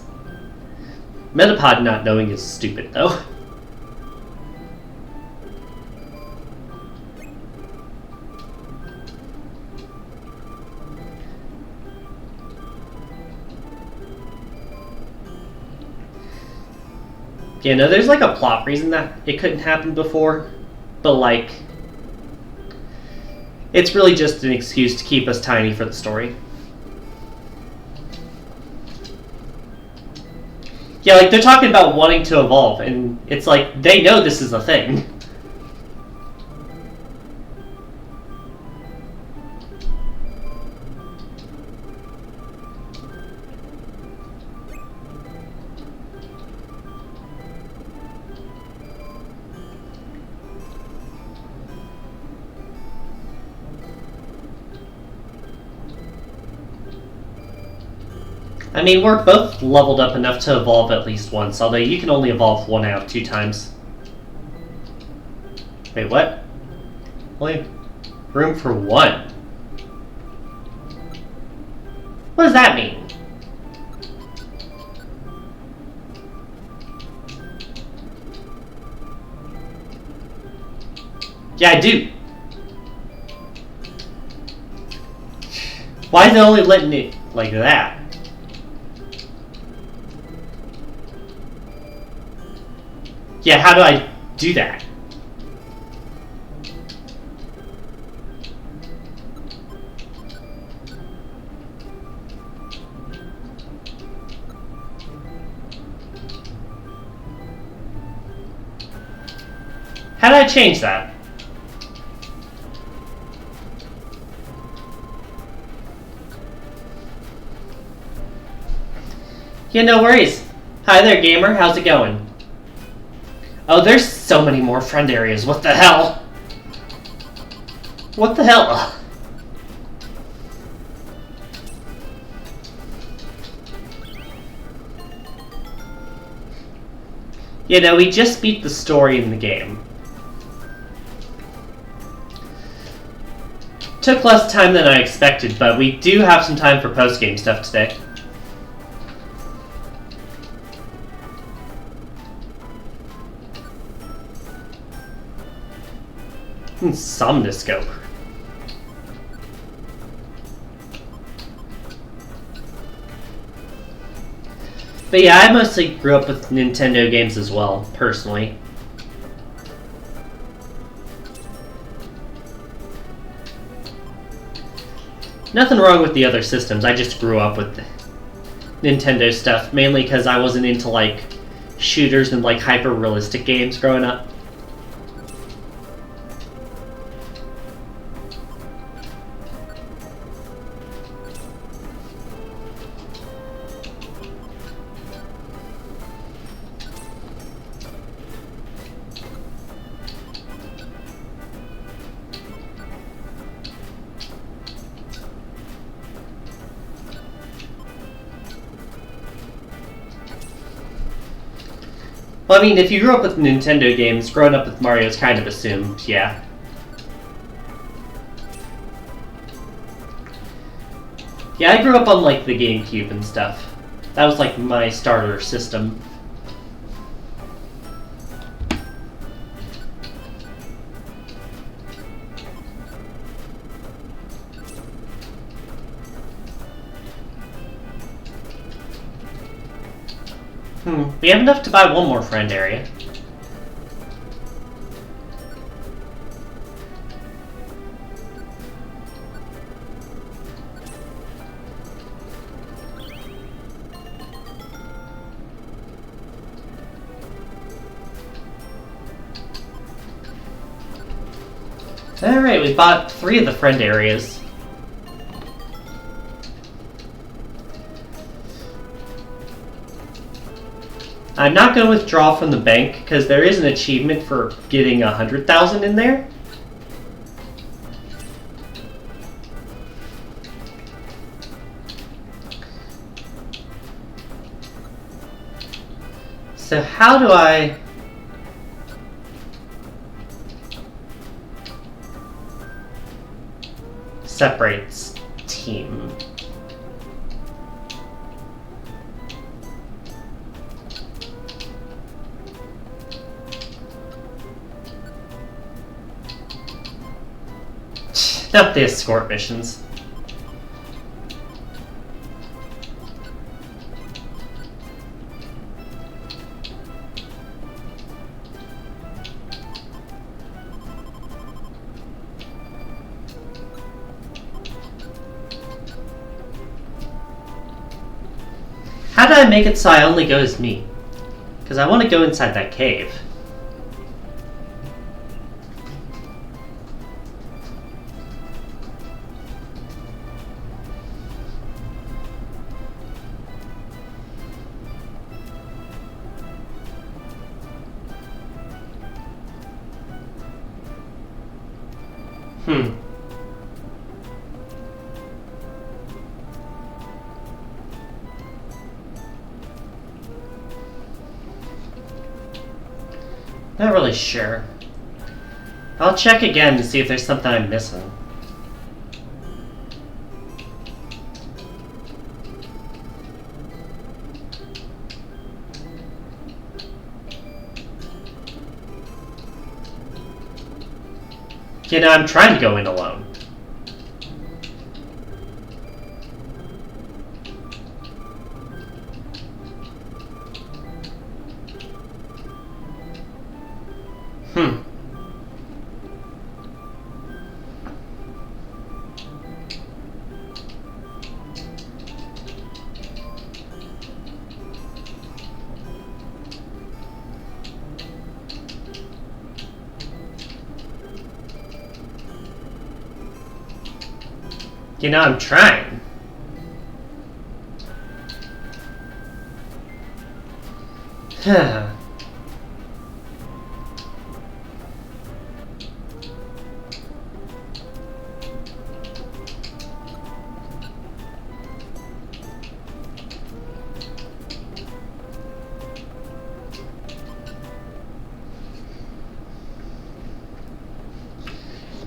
Metapod not knowing is stupid, though. Yeah, no, there's like a plot reason that it couldn't happen before, but like, it's really just an excuse to keep us tiny for the story. Yeah, like, they're talking about wanting to evolve, and it's like, they know this is a thing. I mean, we're both leveled up enough to evolve at least once, although you can only evolve 1 out of 2 times. Wait, what? Only room for 1? What does that mean? Yeah, I do. Why is it only letting it like that? Yeah, how do I do that? How do I change that? Yeah, no worries. Hi there, gamer. How's it going? Oh, there's so many more friend areas. What the hell? What the hell? You know, we just beat the story in the game. Took less time than I expected, but we do have some time for post-game stuff today. Somnoscope. But yeah, I mostly grew up with Nintendo games as well, personally. Nothing wrong with the other systems, I just grew up with the Nintendo stuff, mainly because I wasn't into, like, shooters and, like, hyper-realistic games growing up. Well, I mean, if you grew up with Nintendo games, growing up with Mario's kind of assumed, yeah. Yeah, I grew up on, like, the GameCube and stuff. That was, like, my starter system. We have enough to buy one more friend area. Alright, we bought 3 of the friend areas. I'm not going to withdraw from the bank because there is an achievement for getting 100,000 in there. So how do I... separates team? Not the escort missions. How did I make it so I only go as me? Because I want to go inside that cave. Not really sure. I'll check again to see if there's something I'm missing. You know, I'm trying to go in alone. You know, I'm trying.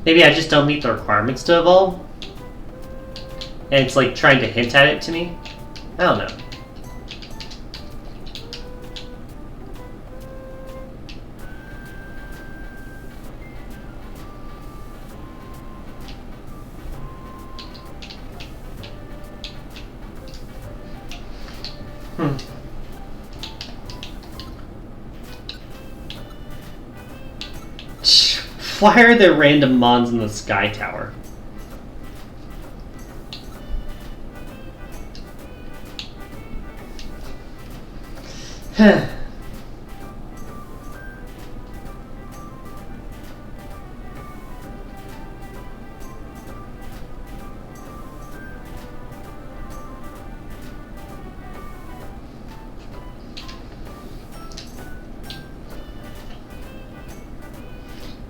Maybe I just don't meet the requirements to evolve? And it's like trying to hint at it to me? I don't know. Why are there random mons in the sky tower?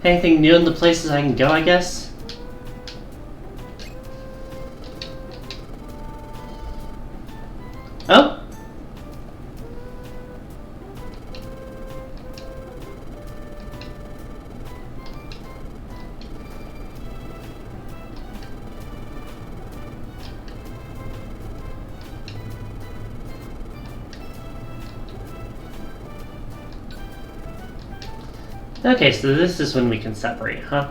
Anything new in the places I can go, I guess? Oh? Okay, so this is when we can separate, huh?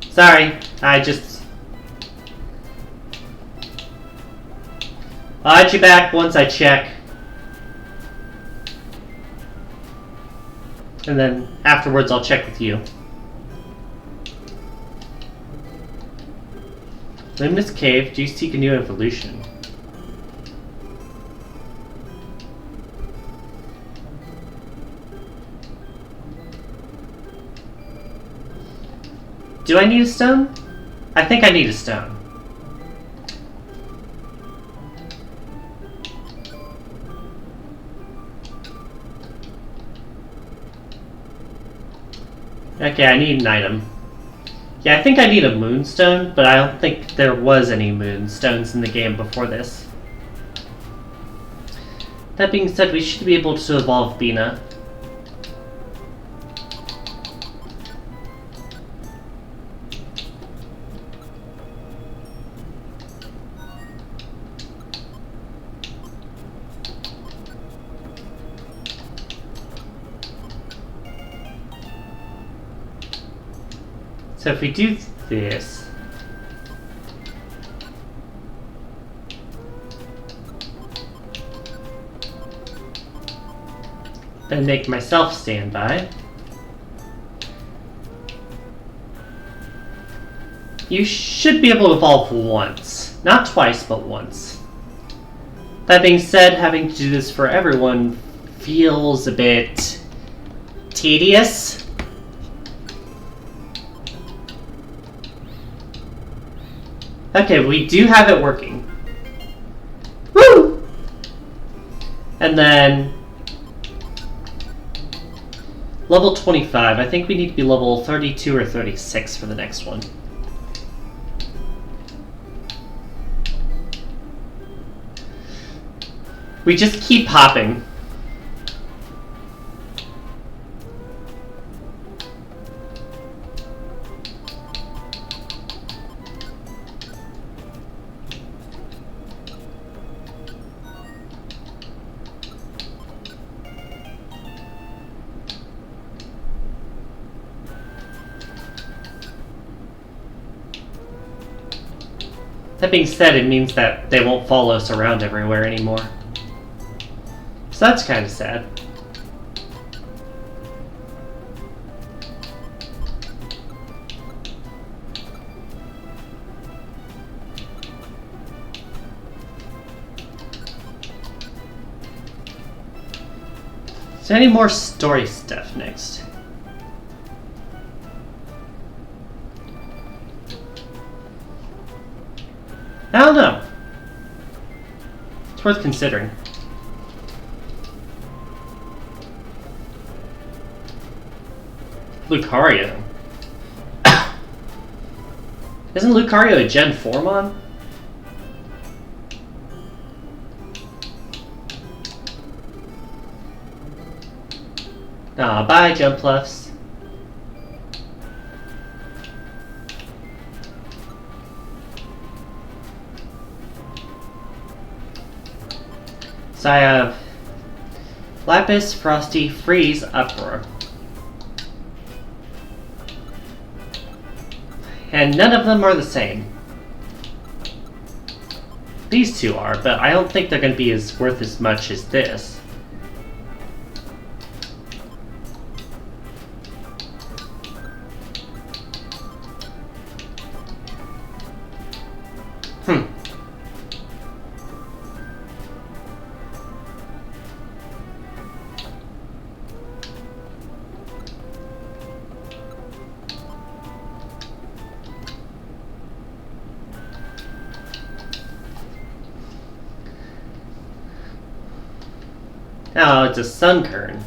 Sorry, I'll add you back once I check. And then afterwards I'll check with you. Luminous Cave, do you seek a new evolution? Do I need a stone? I think I need a stone. Okay, I need an item. Yeah, I think I need a moonstone, but I don't think there was any moonstones in the game before this. That being said, we should be able to evolve Bina. So if we do this, then make myself standby, you should be able to evolve once. Not twice, but once. That being said, having to do this for everyone feels a bit tedious. Okay, we do have it working. Woo! And then level 25. I think we need to be level 32 or 36 for the next one. We just keep hopping. That being said, it means that they won't follow us around everywhere anymore. So that's kind of sad. Is there any more story stuff next? I don't know. It's worth considering. Lucario. Isn't Lucario a Gen 4 mon? Aw, bye, Jumpluffs. So I have Lapis, Frosty, Freeze, Uproar. And none of them are the same. These two are, but I don't think they're going to be as worth as much as this. Oh, it's a Sunkern.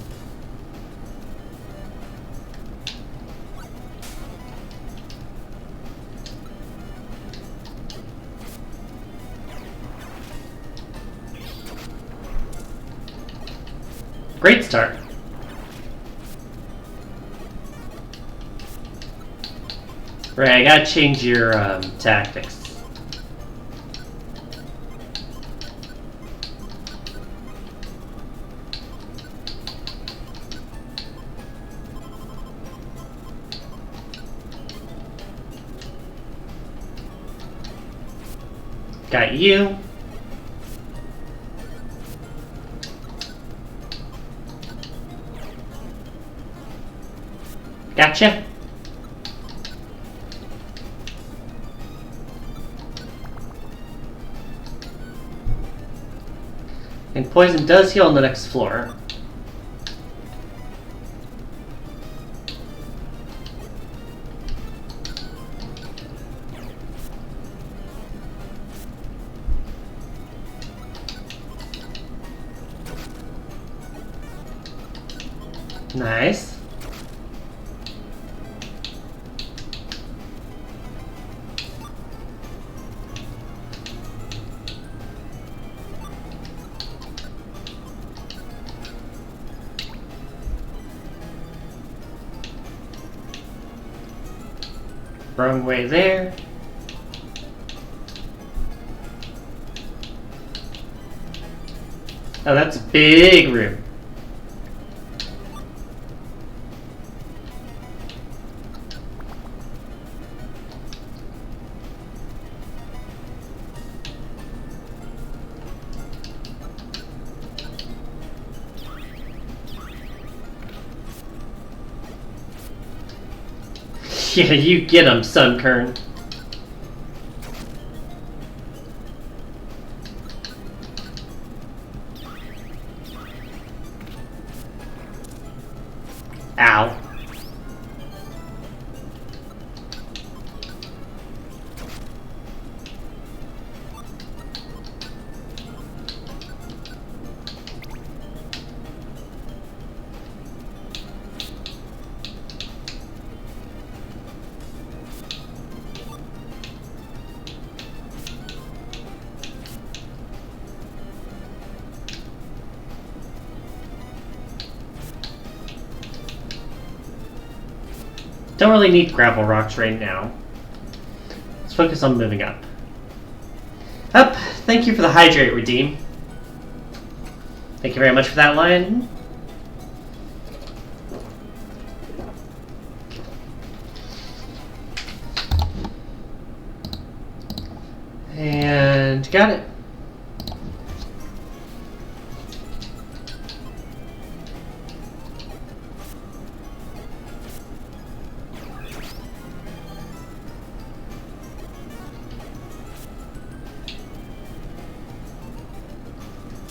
Great start. Right, I gotta change your tactics. Got you. Gotcha. And poison does heal on the next floor. Nice. Wrong way there. Oh, that's a big room. Yeah, you get him, Sunkern. Ow. Don't really need gravel rocks right now. Let's focus on moving up. Up! Thank you for the hydrate, Redeem. Thank you very much for that, Lion. And got it.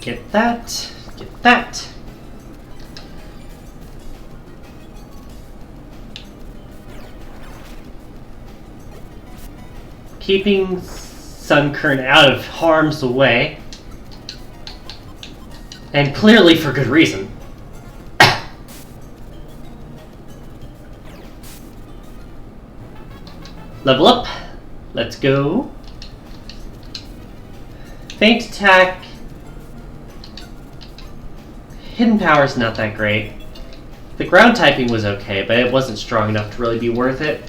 Get that. Get that. Keeping Sunkern out of harm's way. And clearly for good reason. Level up. Let's go. Faint attack. Hidden power's not that great. The ground typing was okay, but it wasn't strong enough to really be worth it.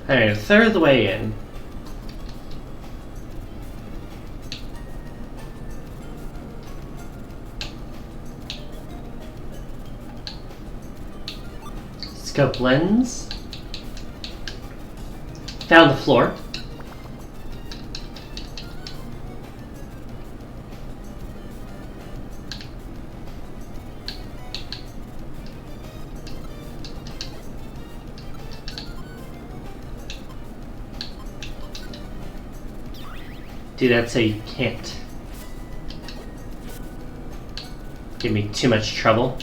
Alright, a third of the way in. Scope lens. Found the floor. Do that so you can't give me too much trouble.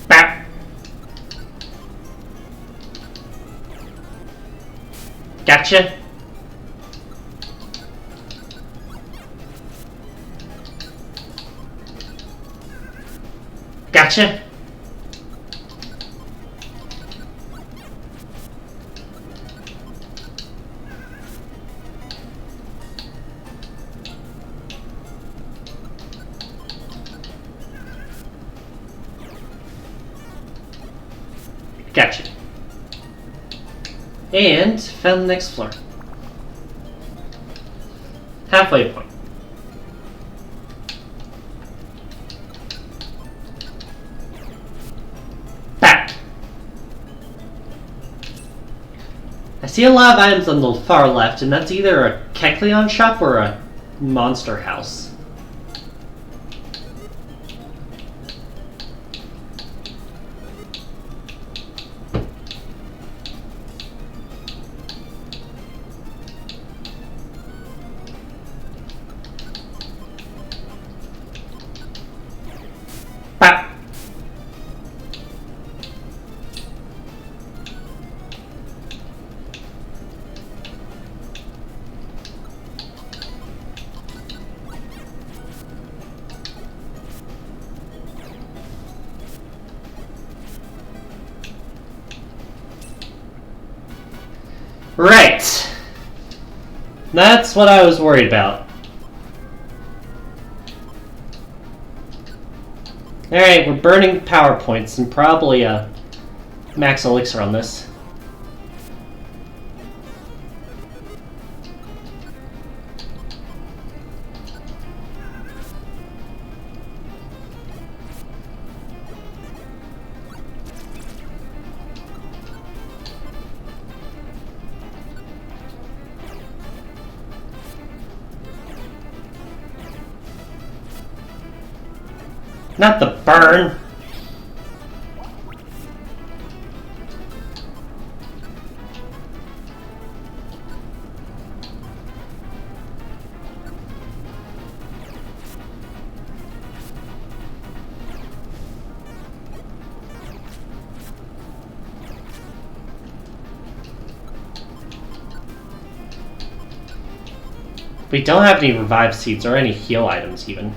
Bap. Gotcha. Gotcha. Gotcha. And found the next floor. Halfway point. I see a lot of items on the far left, and that's either a Kecleon shop or a monster house. Bap. Right. That's what I was worried about. Alright, we're burning power points and probably a max elixir on this. Not the burn! We don't have any revive seeds or any heal items even.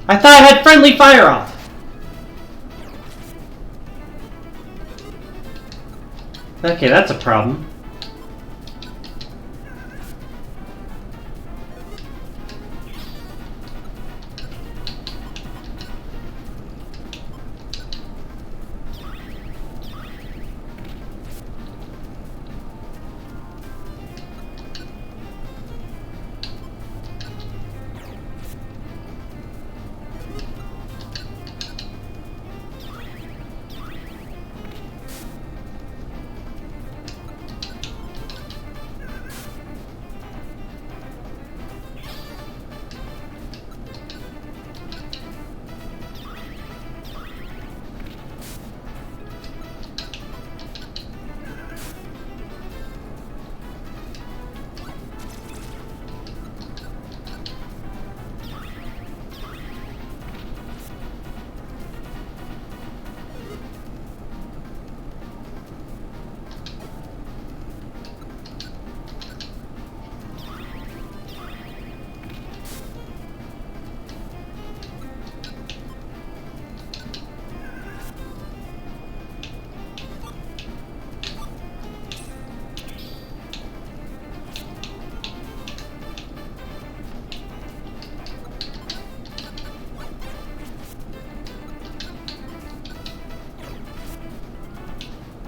I thought I had friendly fire off! Okay, that's a problem.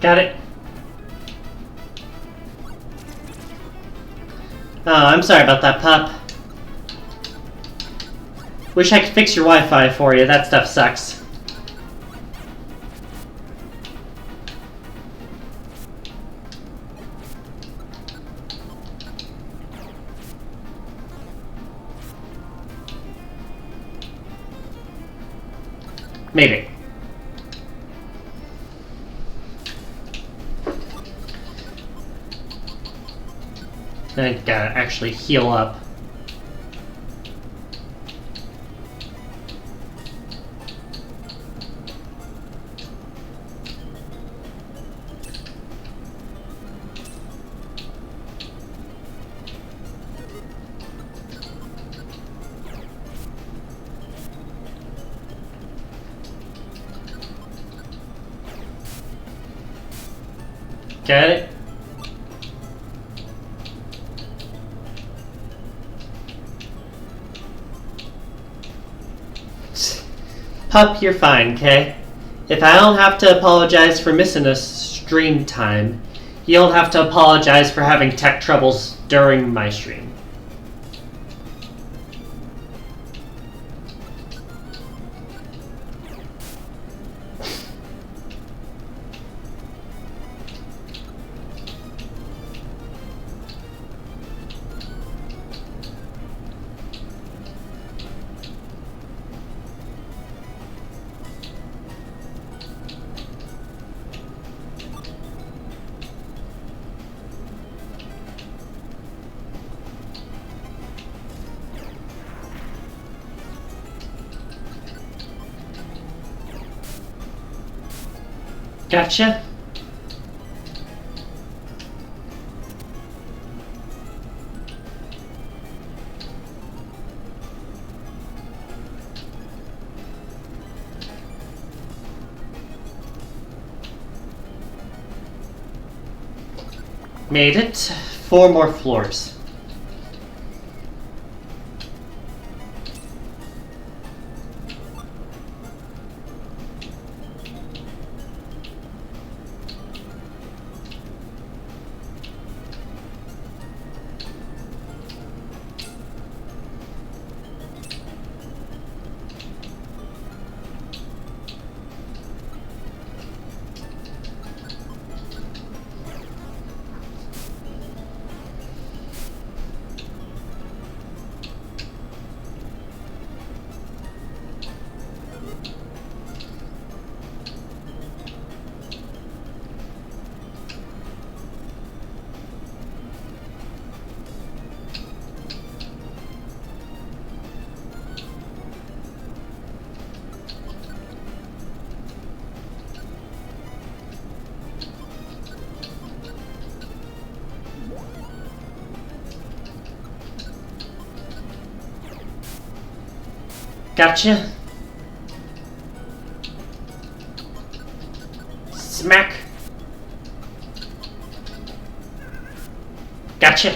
Got it. Oh, I'm sorry about that, pup. Wish I could fix your Wi-Fi for you. That stuff sucks. Made it. I gotta actually heal up. Got it? Pup, you're fine, okay? If I don't have to apologize for missing a stream time, you'll have to apologize for having tech troubles during my stream. Gotcha. Made it. 4 more floors. Gotcha. Smack. Gotcha.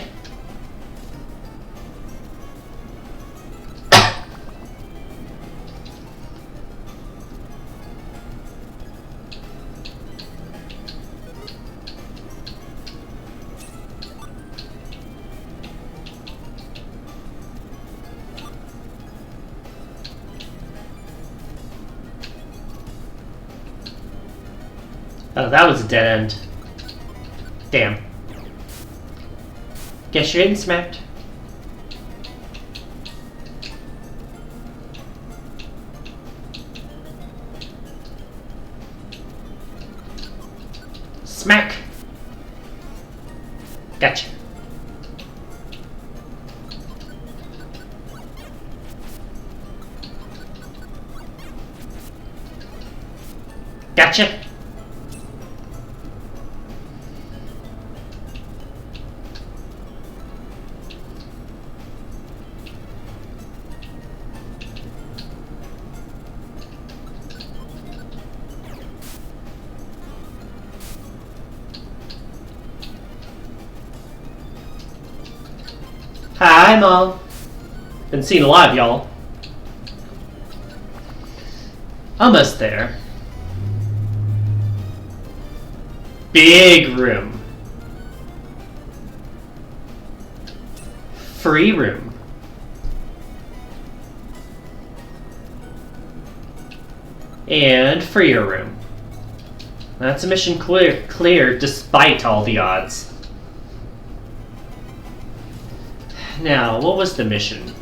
Oh, that was a dead end. Damn. Guess you're getting smacked. Smack. Gotcha. Gotcha. Hi, Mom. Been seeing a lot of y'all. Almost there. Big room. Free room. And freer room. That's a mission clear despite all the odds. Now, what was the mission?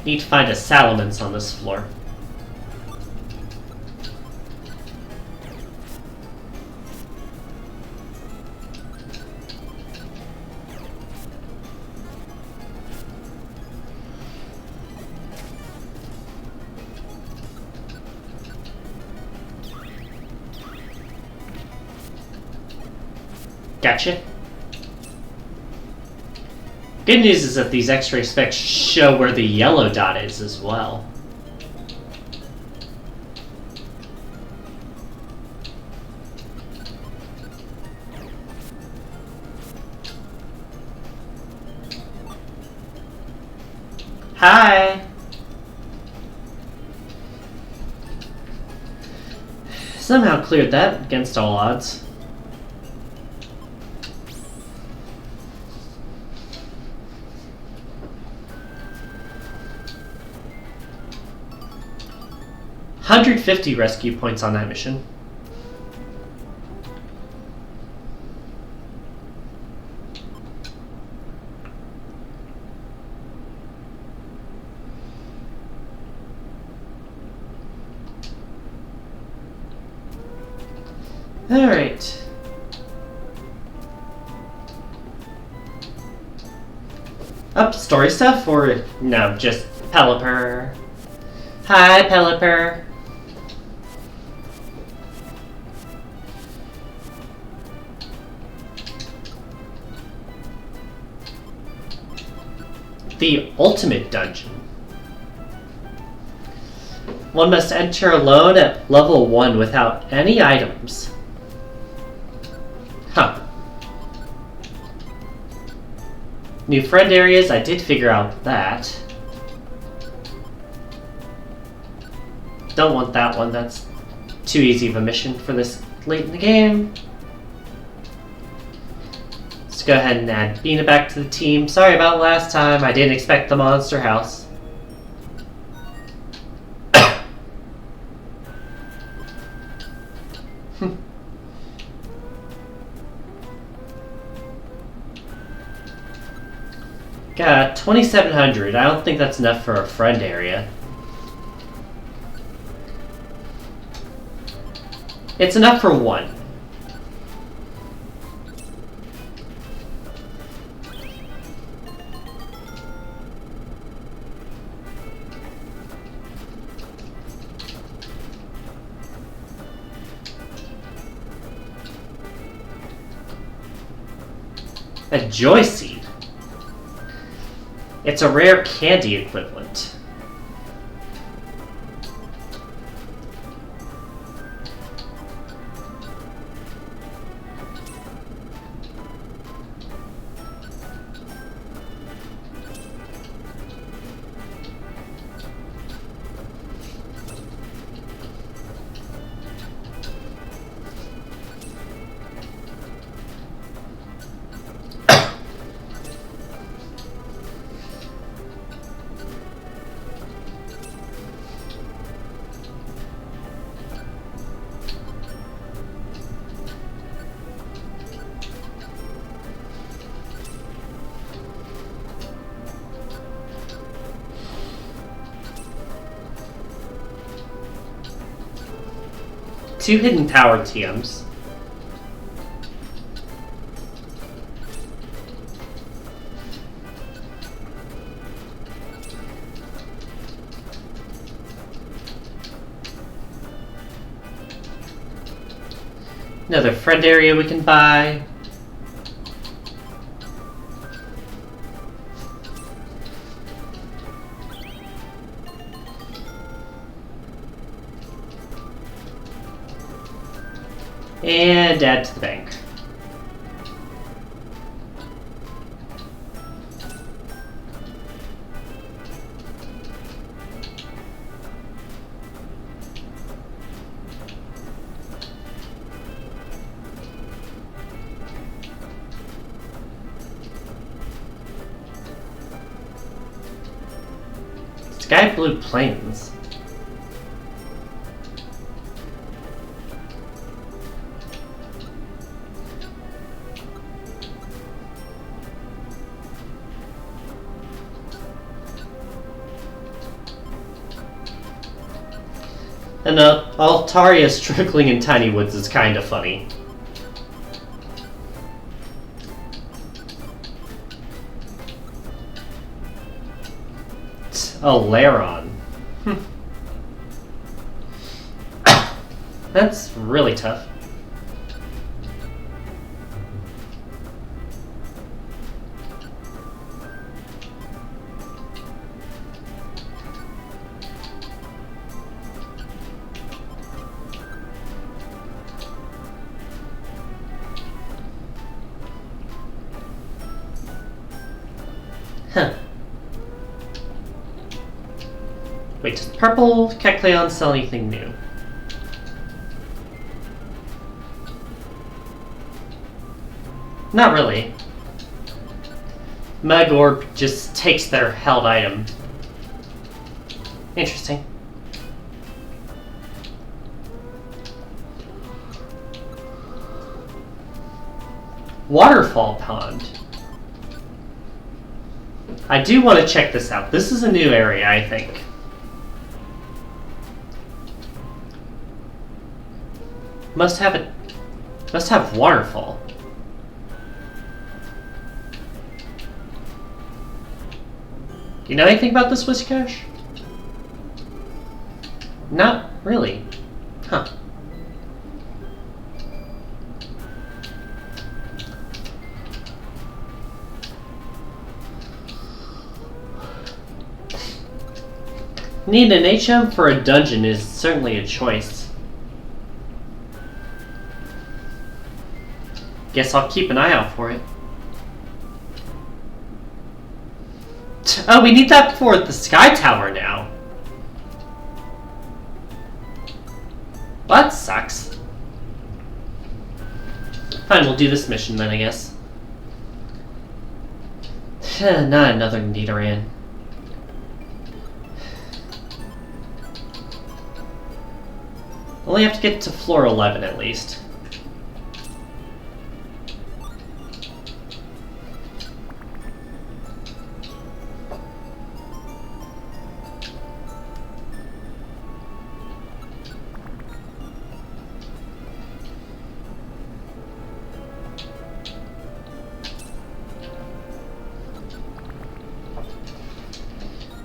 Need to find a Salamence on this floor. Gotcha. Good news is that these X-ray specs show where the yellow dot is as well. Hi! Somehow cleared that against all odds. $150 rescue points on that mission. Alright. Up story stuff, or no, just Pelipper. Hi, Pelipper. The ultimate dungeon. One must enter alone at level 1 without any items. Huh. New friend areas, I did figure out that. Don't want that one, that's too easy of a mission for this late in the game. Let's go ahead and add Bina back to the team. Sorry about last time, I didn't expect the monster house. Got 2,700. I don't think that's enough for a friend area. It's enough for one. A joy seed. It's a rare candy equivalent. Two hidden tower TMs. Another friend area we can buy. And add to the bank. Sky blue plains. And Altaria struggling in tiny woods is kind of funny. Oh, Laron. That's really tough. Huh. Wait, does purple Kecleon sell anything new? Not really. Mug Orb just takes their held item. Interesting. Waterfall Pond. I do want to check this out. This is a new area, I think. Must have waterfall. You know anything about this, Whiscash? Not really. Huh. Need an HM for a dungeon is certainly a choice. Guess I'll keep an eye out for it. Oh, we need that for the Sky Tower now. Well, that sucks. Fine, we'll do this mission then, I guess. Not another Nidoran. Only have to get to floor 11 at least.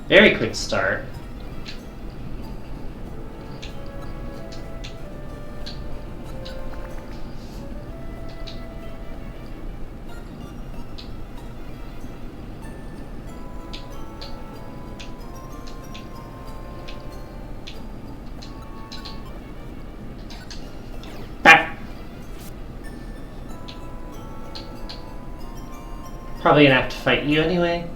Very quick start. Probably gonna have to fight you anyway.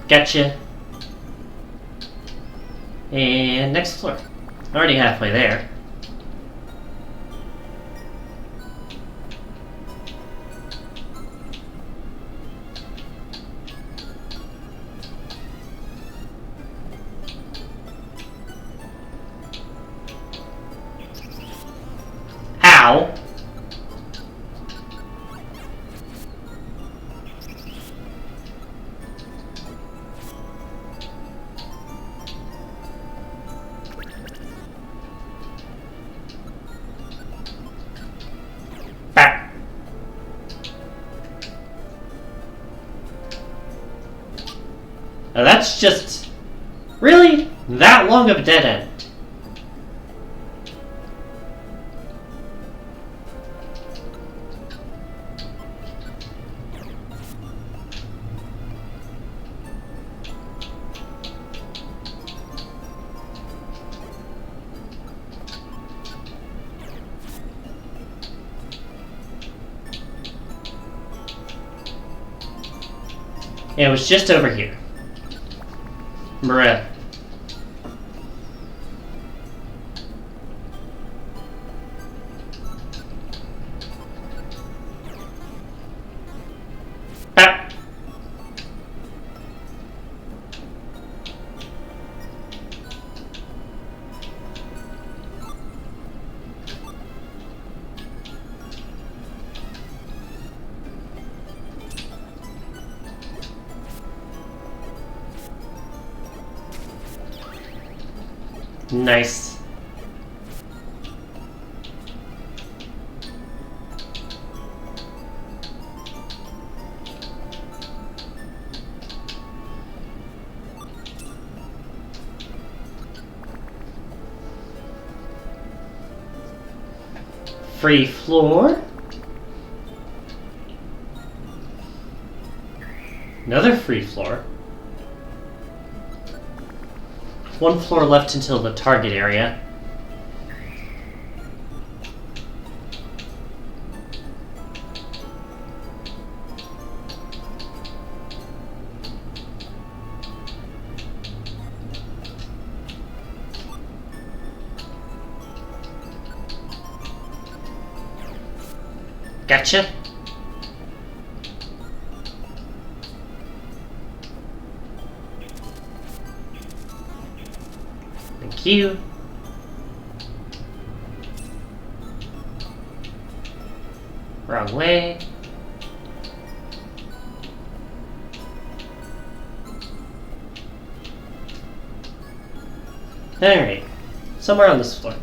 Gotcha. And next floor. Already halfway there. Ow. Now that's just really that long of a dead end. It was just over here. Bruh. Bap. Nice. Free floor. Another free floor. One floor left until the target area. Gotcha. Thank you. Wrong way. Alright. Somewhere on this floor.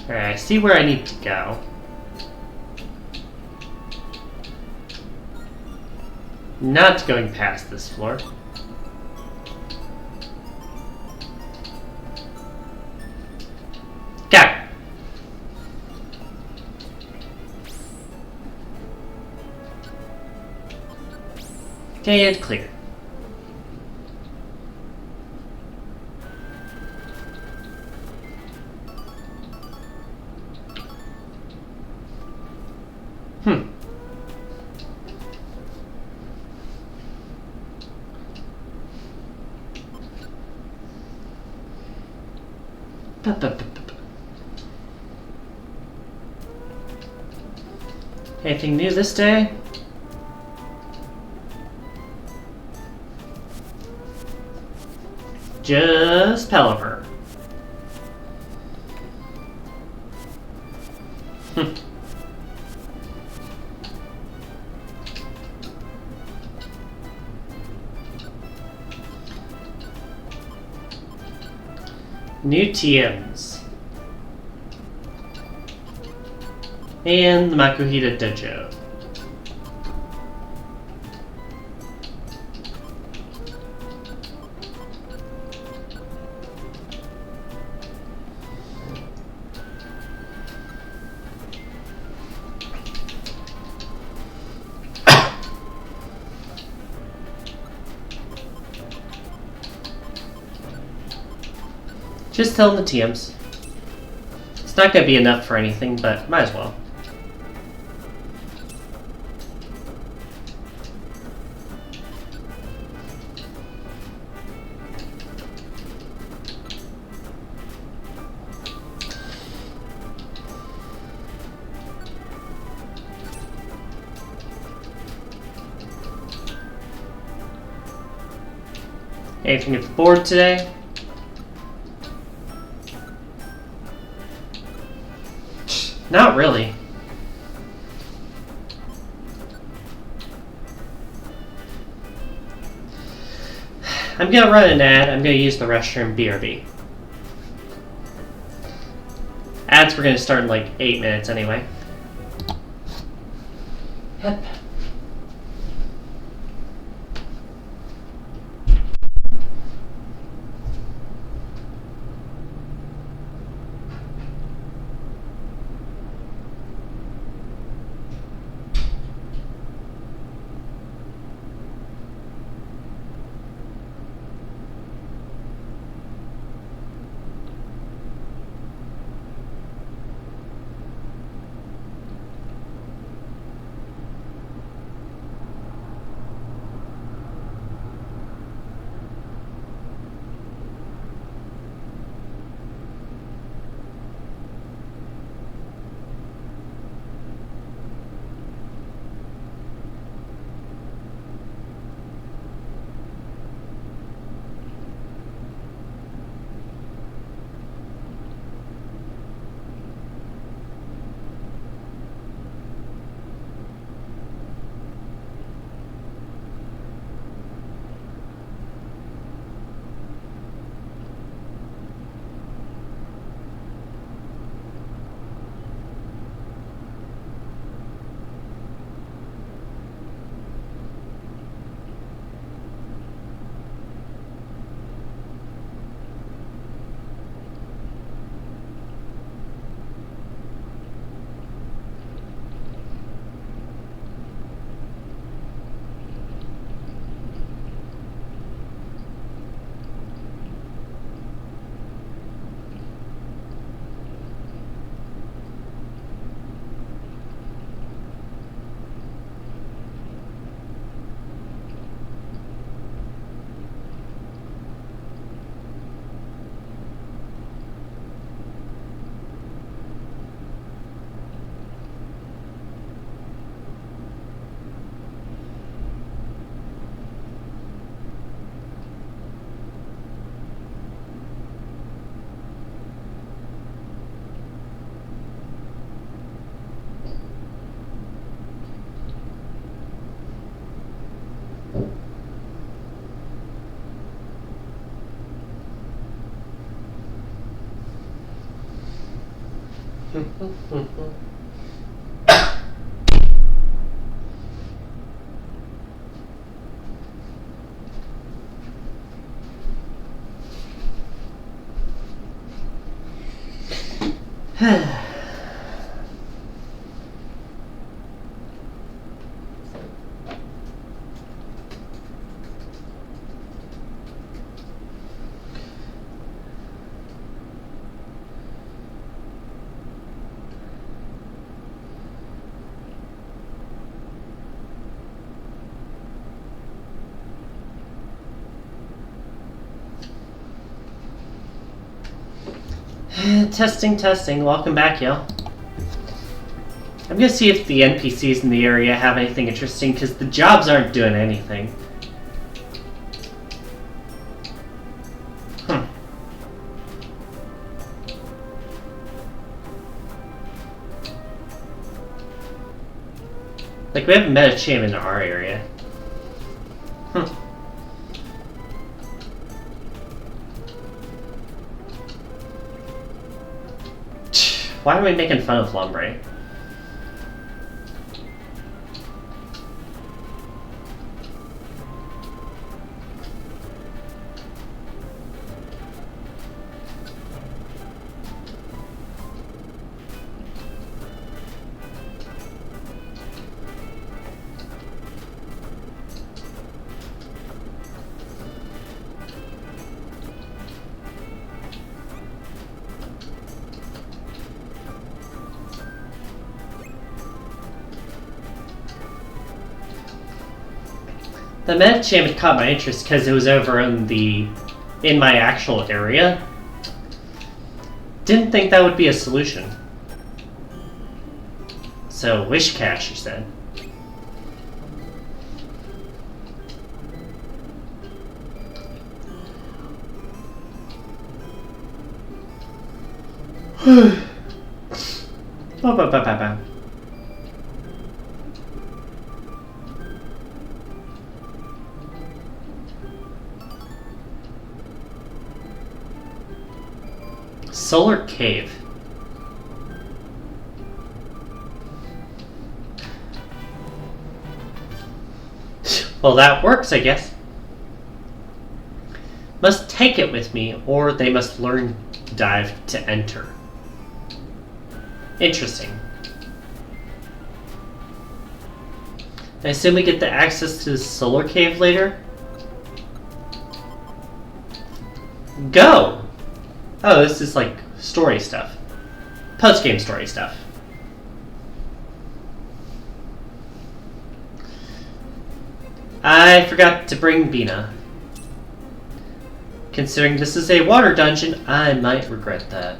Alright, I see where I need to go. Not going past this floor. Got it. And clear. Anything new this day? Just Pelipper. New TMs. And the Makuhita Dojo. Just tell them the TMs. It's not going to be enough for anything, but might as well. Anything at the board today? Not really. I'm gonna run an ad. I'm gonna use the restroom BRB. Ads were gonna start in like 8 minutes anyway. Yep. Testing, testing. Welcome back, y'all. I'm gonna see if the NPCs in the area have anything interesting, because the jobs aren't doing anything. Like, we haven't met a champ in our area. Why am I making fun of Lumbre? The Medicham caught my interest because it was over in my actual area. Didn't think that would be a solution. So, wish cash, you said. Solar Cave. Well, that works, I guess. Must take it with me, or they must learn dive to enter. Interesting. I assume we get the access to the Solar Cave later? Go! Oh, this is like story stuff. Post-game story stuff. I forgot to bring Bina. Considering this is a water dungeon, I might regret that.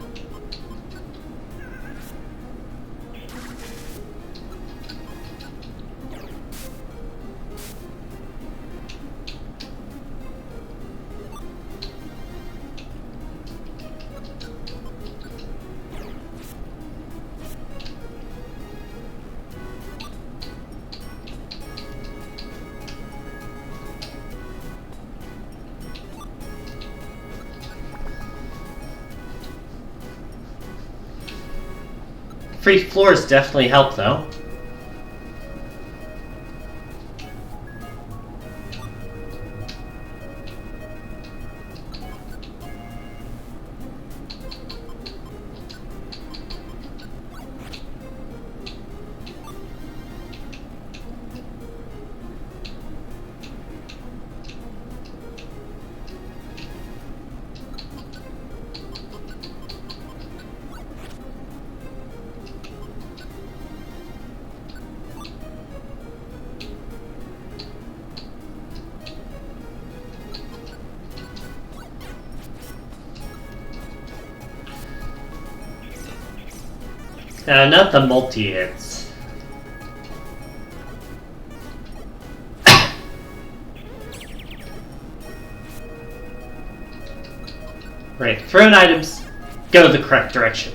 Free floors definitely help, though. Not the multi-hits. Right, thrown items, go the correct direction.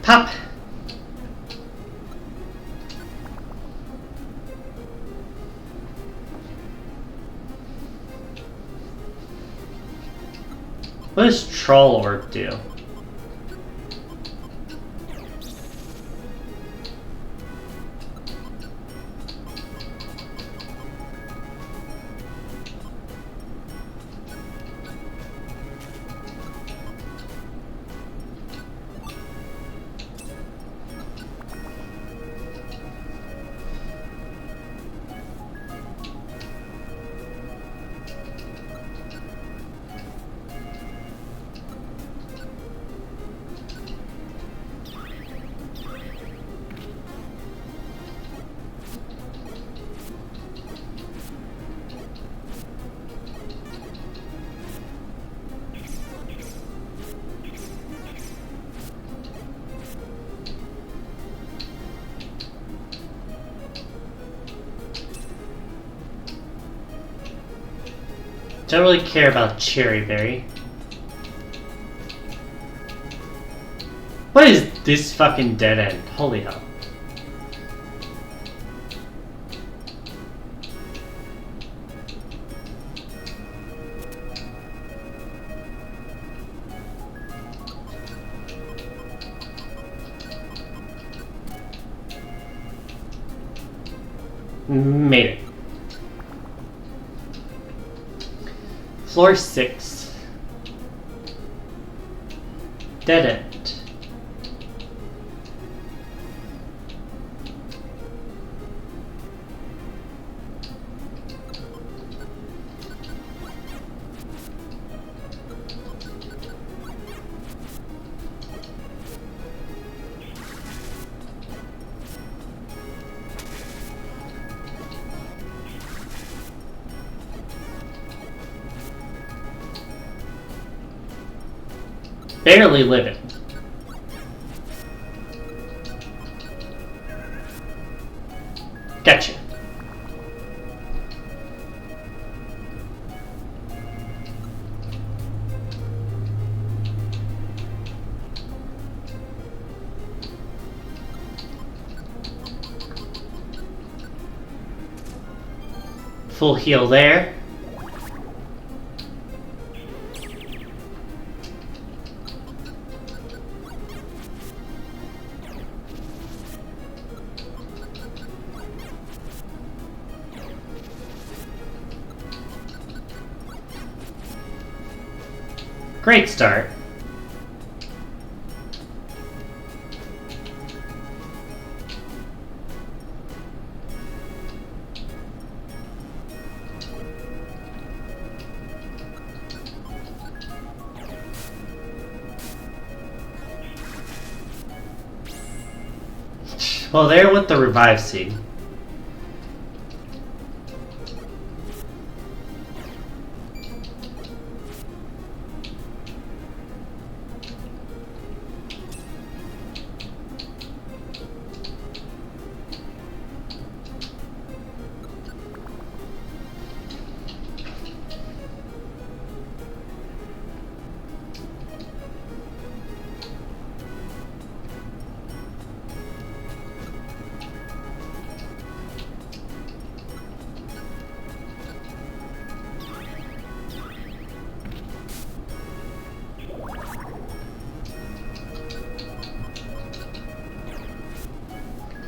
Pop! What does Troll Orb do? Don't really care about Cherry Berry. What is this fucking dead end? Holy hell. Made it. Floor 6. Dead end. Barely living. Gotcha. Full heal there. Great start. Well, there with the revive seed.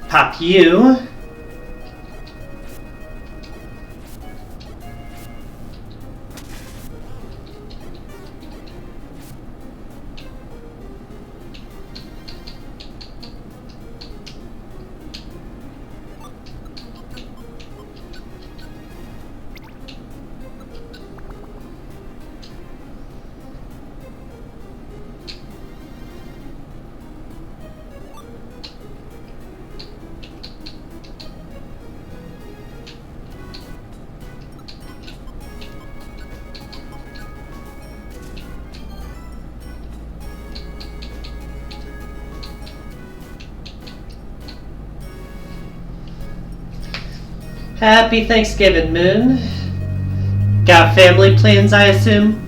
Pop you. Happy Thanksgiving, Moon. Got family plans, I assume?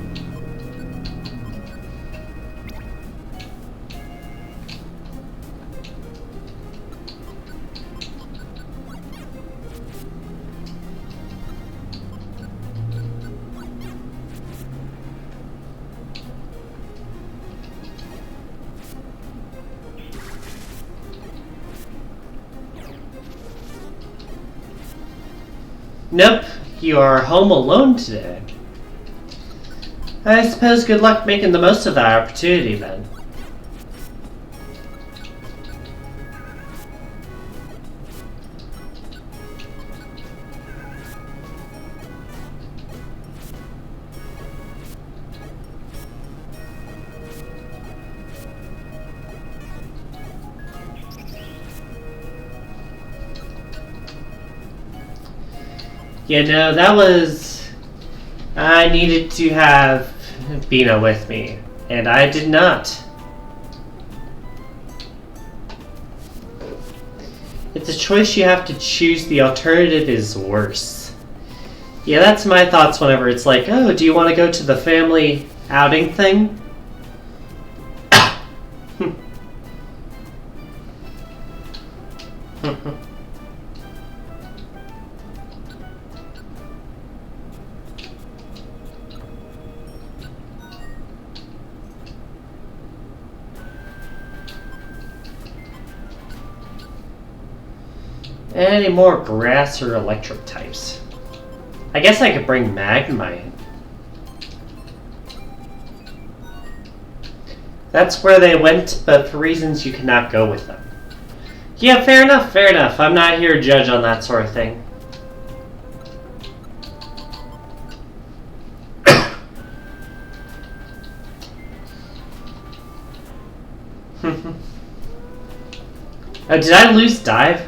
Nope, you are home alone today. I suppose good luck making the most of that opportunity then. You know, that was... I needed to have Bina with me, and I did not. It's a choice you have to choose. The alternative is worse. Yeah, that's my thoughts whenever it's like, oh, do you want to go to the family outing thing? Any more grass or electric types? I guess I could bring magma in. That's where they went, but for reasons you cannot go with them. Yeah, fair enough, fair enough. I'm not here to judge on that sort of thing. Oh, did I lose dive?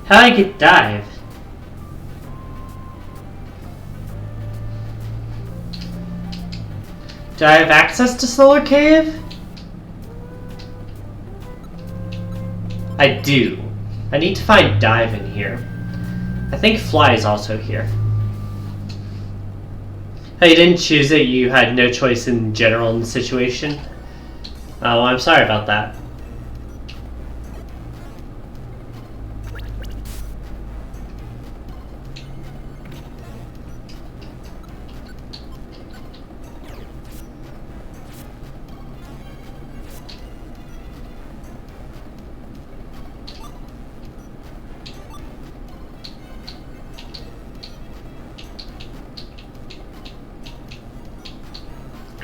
How do I get dive? Do I have access to Solar Cave? I do. I need to find dive in here. I think fly is also here. Oh, you didn't choose it? You had no choice in general in the situation? Oh, I'm sorry about that.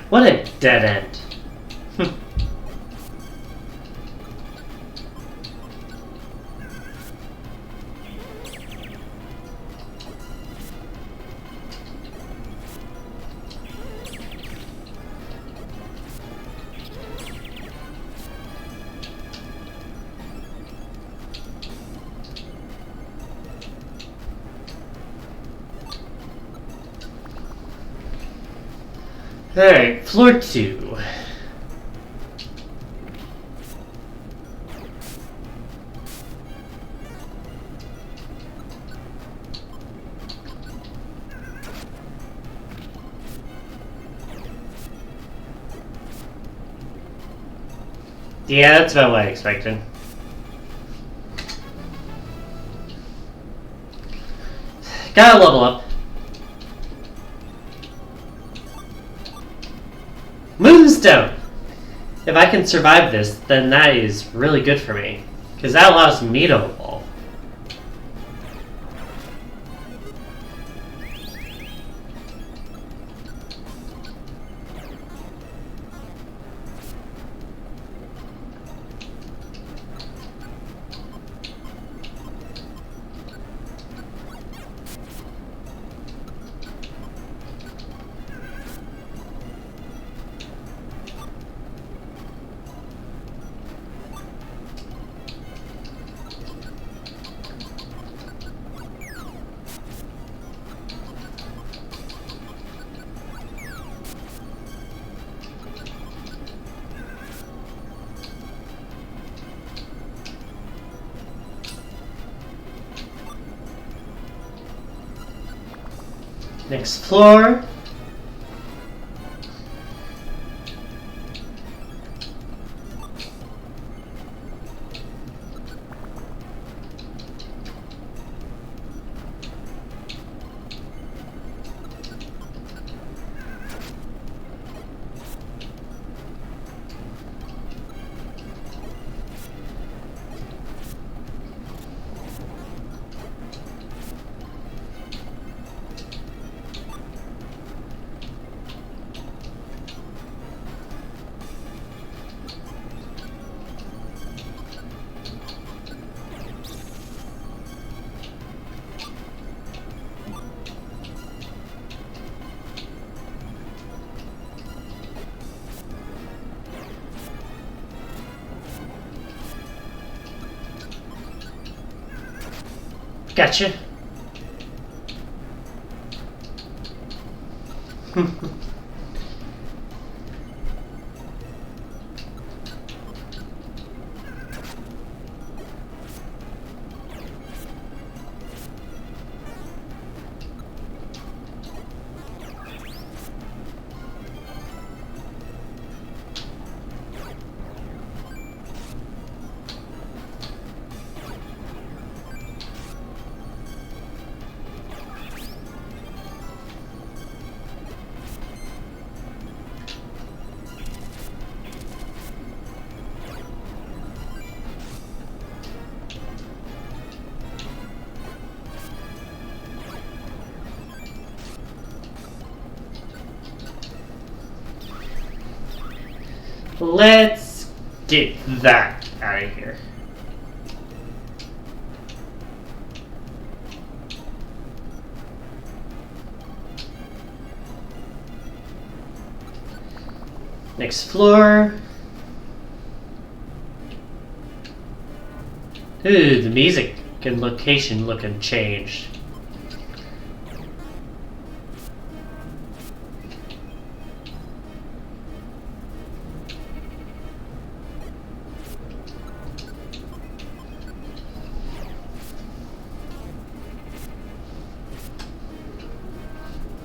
What a dead end. Alright, floor 2. Yeah, that's about what I expected. Gotta level up. Moonstone! If I can survive this, then that is really good for me. Because that allows me to evolve. Next floor. Gotcha. Let's get that out of here. Next floor. Ooh, the music and location looking changed.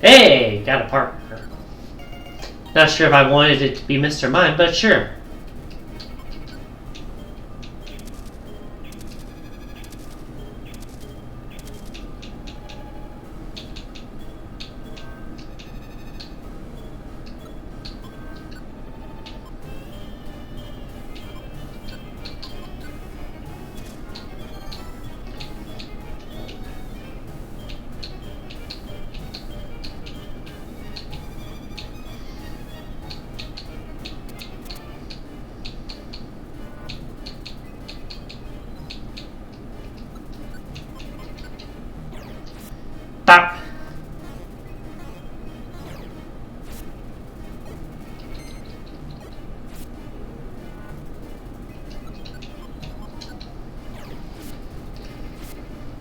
Hey, got a partner. Not sure if I wanted it to be Mr. Mime, but sure. Stop.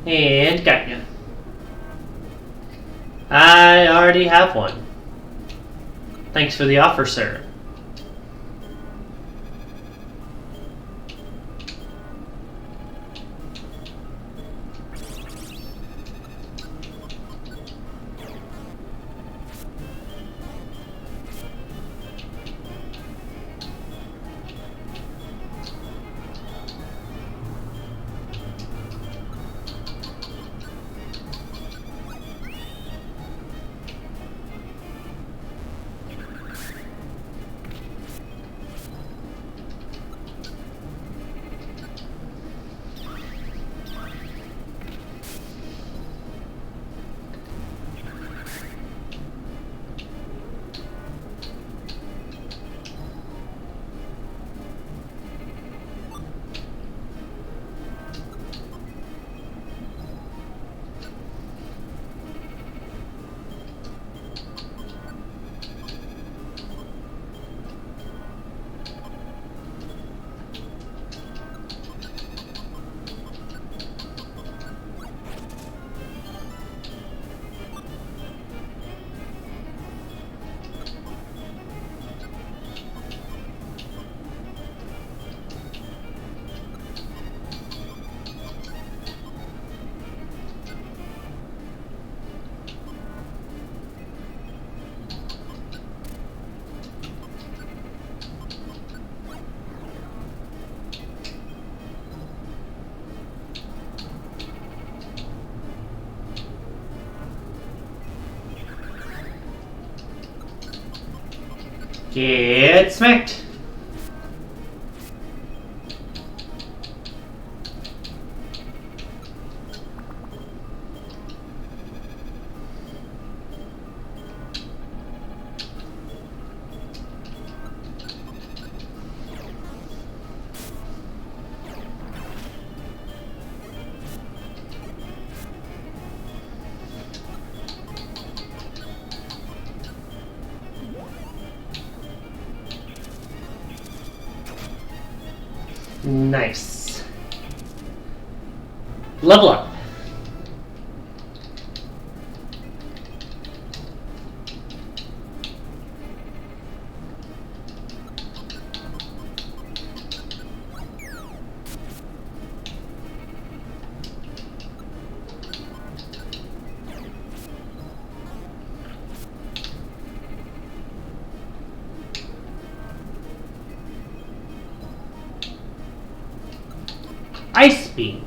And got you. I already have one. Thanks for the offer, sir. Get smacked. Nice. Level up. Ice Beam.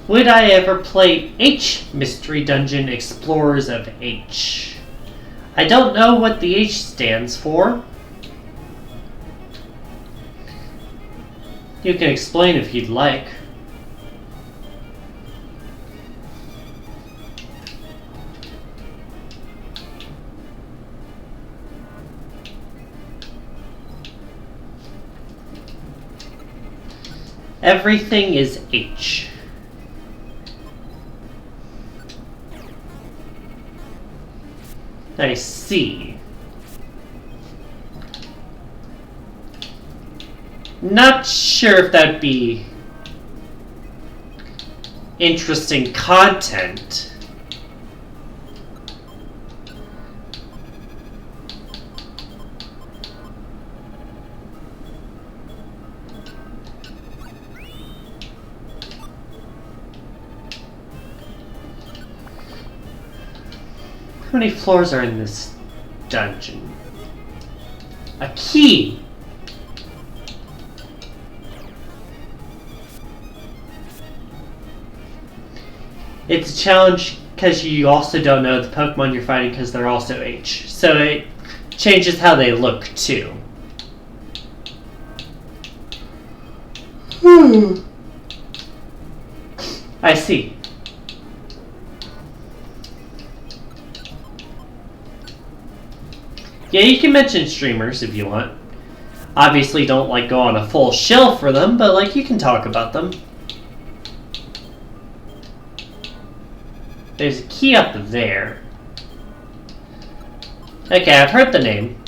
Would I ever play H Mystery Dungeon Explorers of H? I don't know what the H stands for. You can explain if you'd like. Everything is H. I see. Not sure if that'd be interesting content. How many floors are in this dungeon? A key! It's a challenge because you also don't know the Pokemon you're fighting because they're also H. So it changes how they look too. I see. Yeah, you can mention streamers if you want. Obviously don't like go on a full shill for them, but like you can talk about them. There's a key up there. Okay, I've heard the name.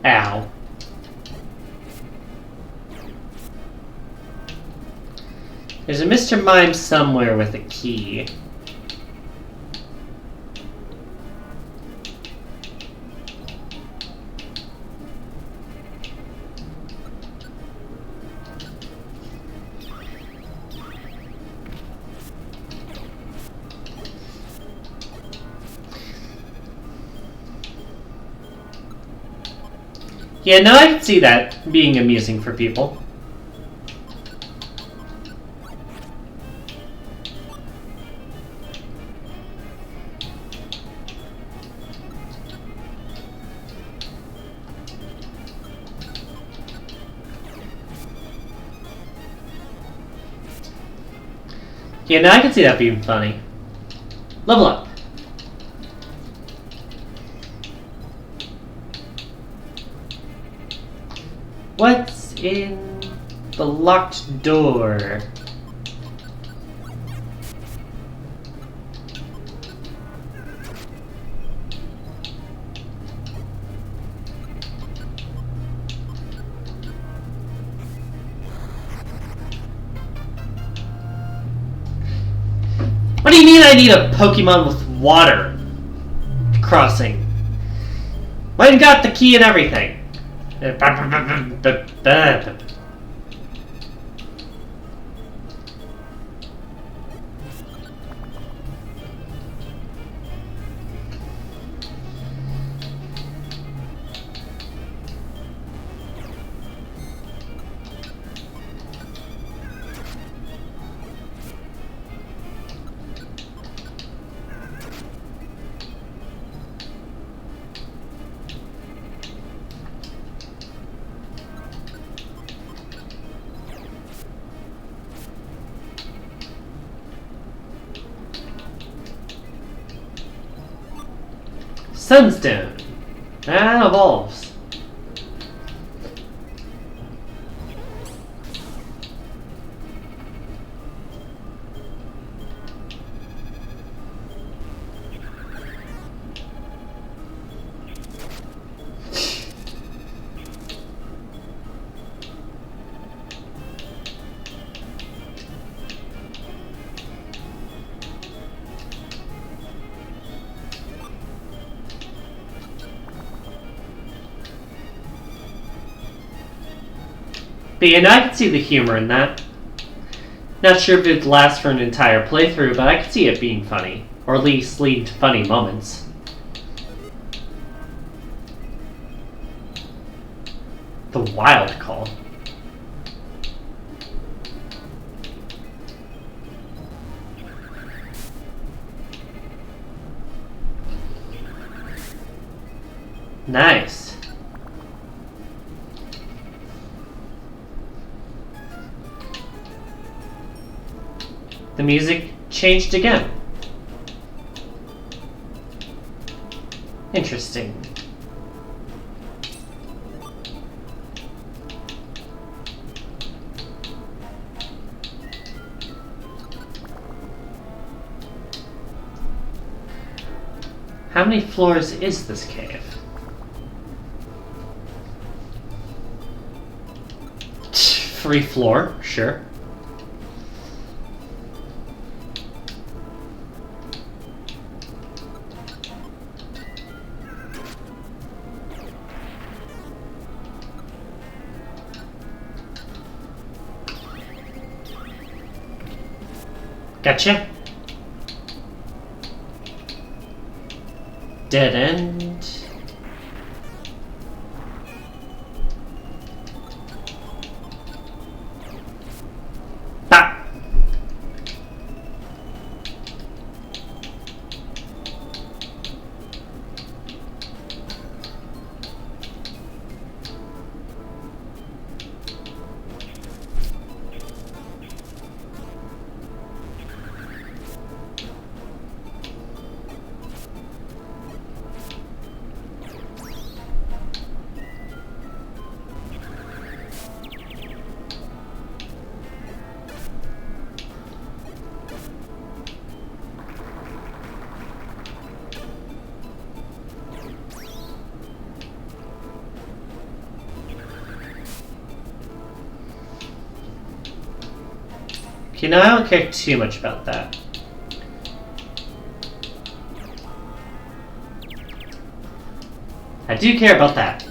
Ow. There's a Mr. Mime somewhere with a key. Yeah, no, I can see that being amusing for people. Yeah, no, I can see that being funny. Level up. What's in the locked door? What do you mean I need a Pokemon with water crossing? When got the key and everything? Sunstone. That evolves. But yeah, no, I can see the humor in that. Not sure if it would last for an entire playthrough, but I could see it being funny. Or at least leading to funny moments. The wild call. Nice. The music changed again. Interesting. How many floors is this cave? Free floor, sure. Gotcha. Dead end. Bah! You know, I don't care too much about that. I do care about that.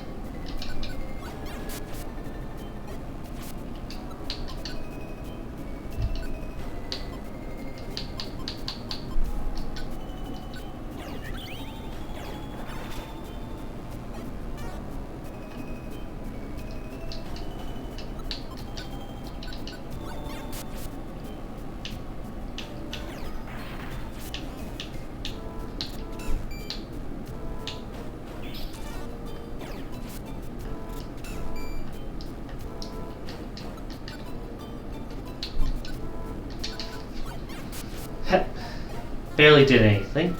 Barely did anything.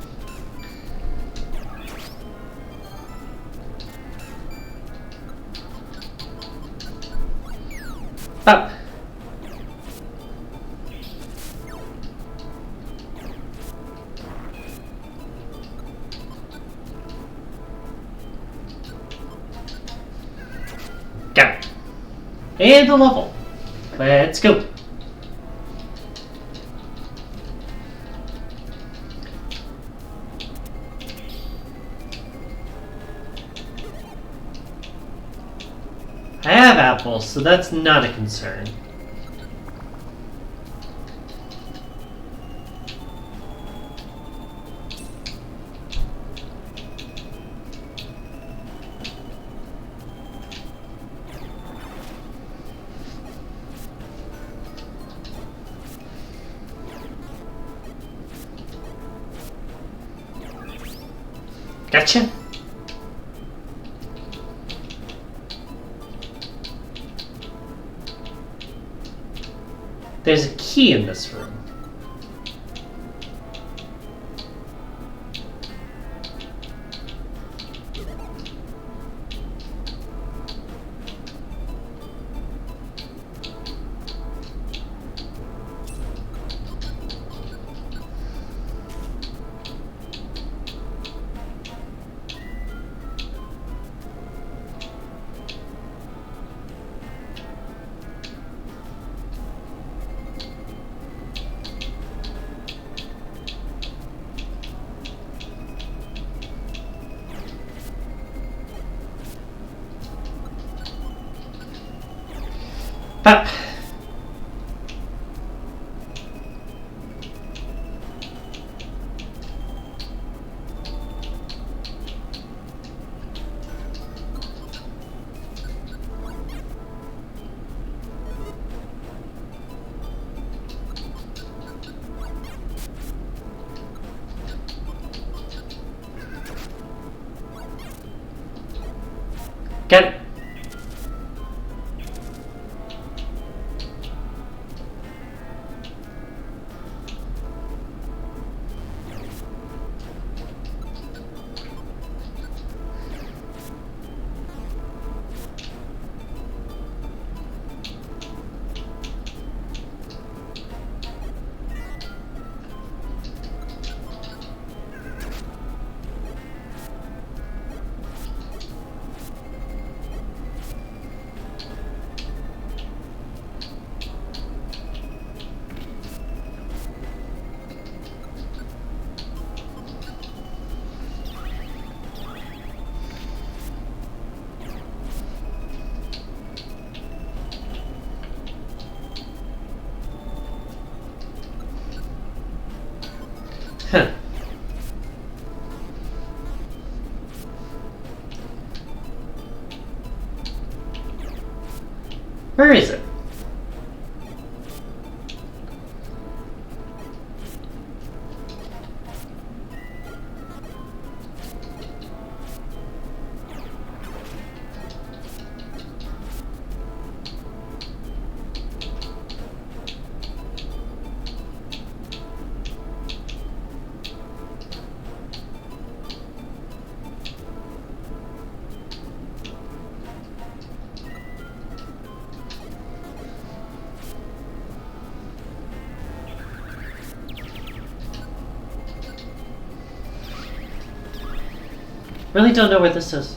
Up. Got it. And the level. Let's go. I have apples, so that's not a concern. Gotcha. There's a key in this room. But get it. Huh. Where is it? Really don't know where this is.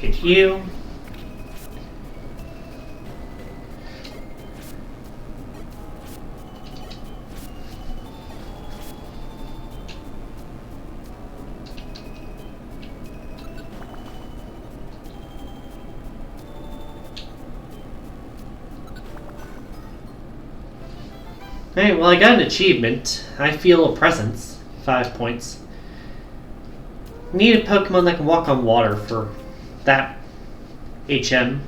Get you. Hey, well, I got an achievement. I feel a presence. 5 points. Need a Pokemon that can walk on water for that HM,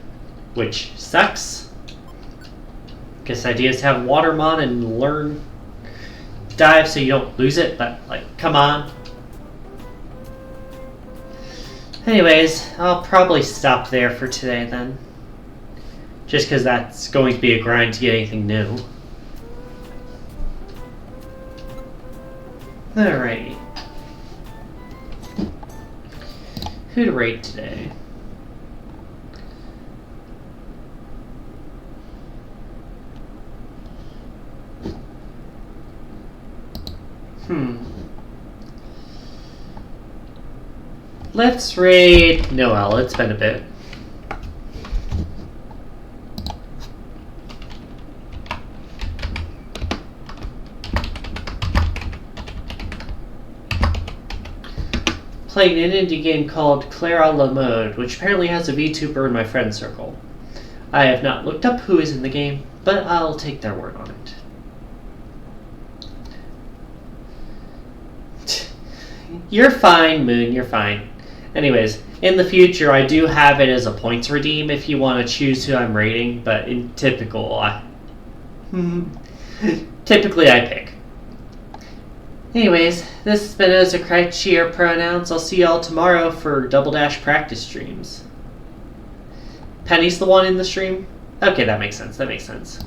which sucks. Guess the idea is to have Watermon and learn dive so you don't lose it, but like, come on. Anyways, I'll probably stop there for today then. Just because that's going to be a grind to get anything new. Alrighty. Who to rate today? Let's rate Noelle. It's been a bit. Playing an indie game called Clara La Mode, which apparently has a VTuber in my friend circle. I have not looked up who is in the game, but I'll take their word on it. You're fine, Moon, you're fine. Anyways, in the future, I do have it as a points redeem if you want to choose who I'm rating, but in typical, typically I pick. Anyways, this has been As a Criteria Pronouns. I'll see y'all tomorrow for Double Dash practice streams. Penny's the one in the stream? Okay, that makes sense.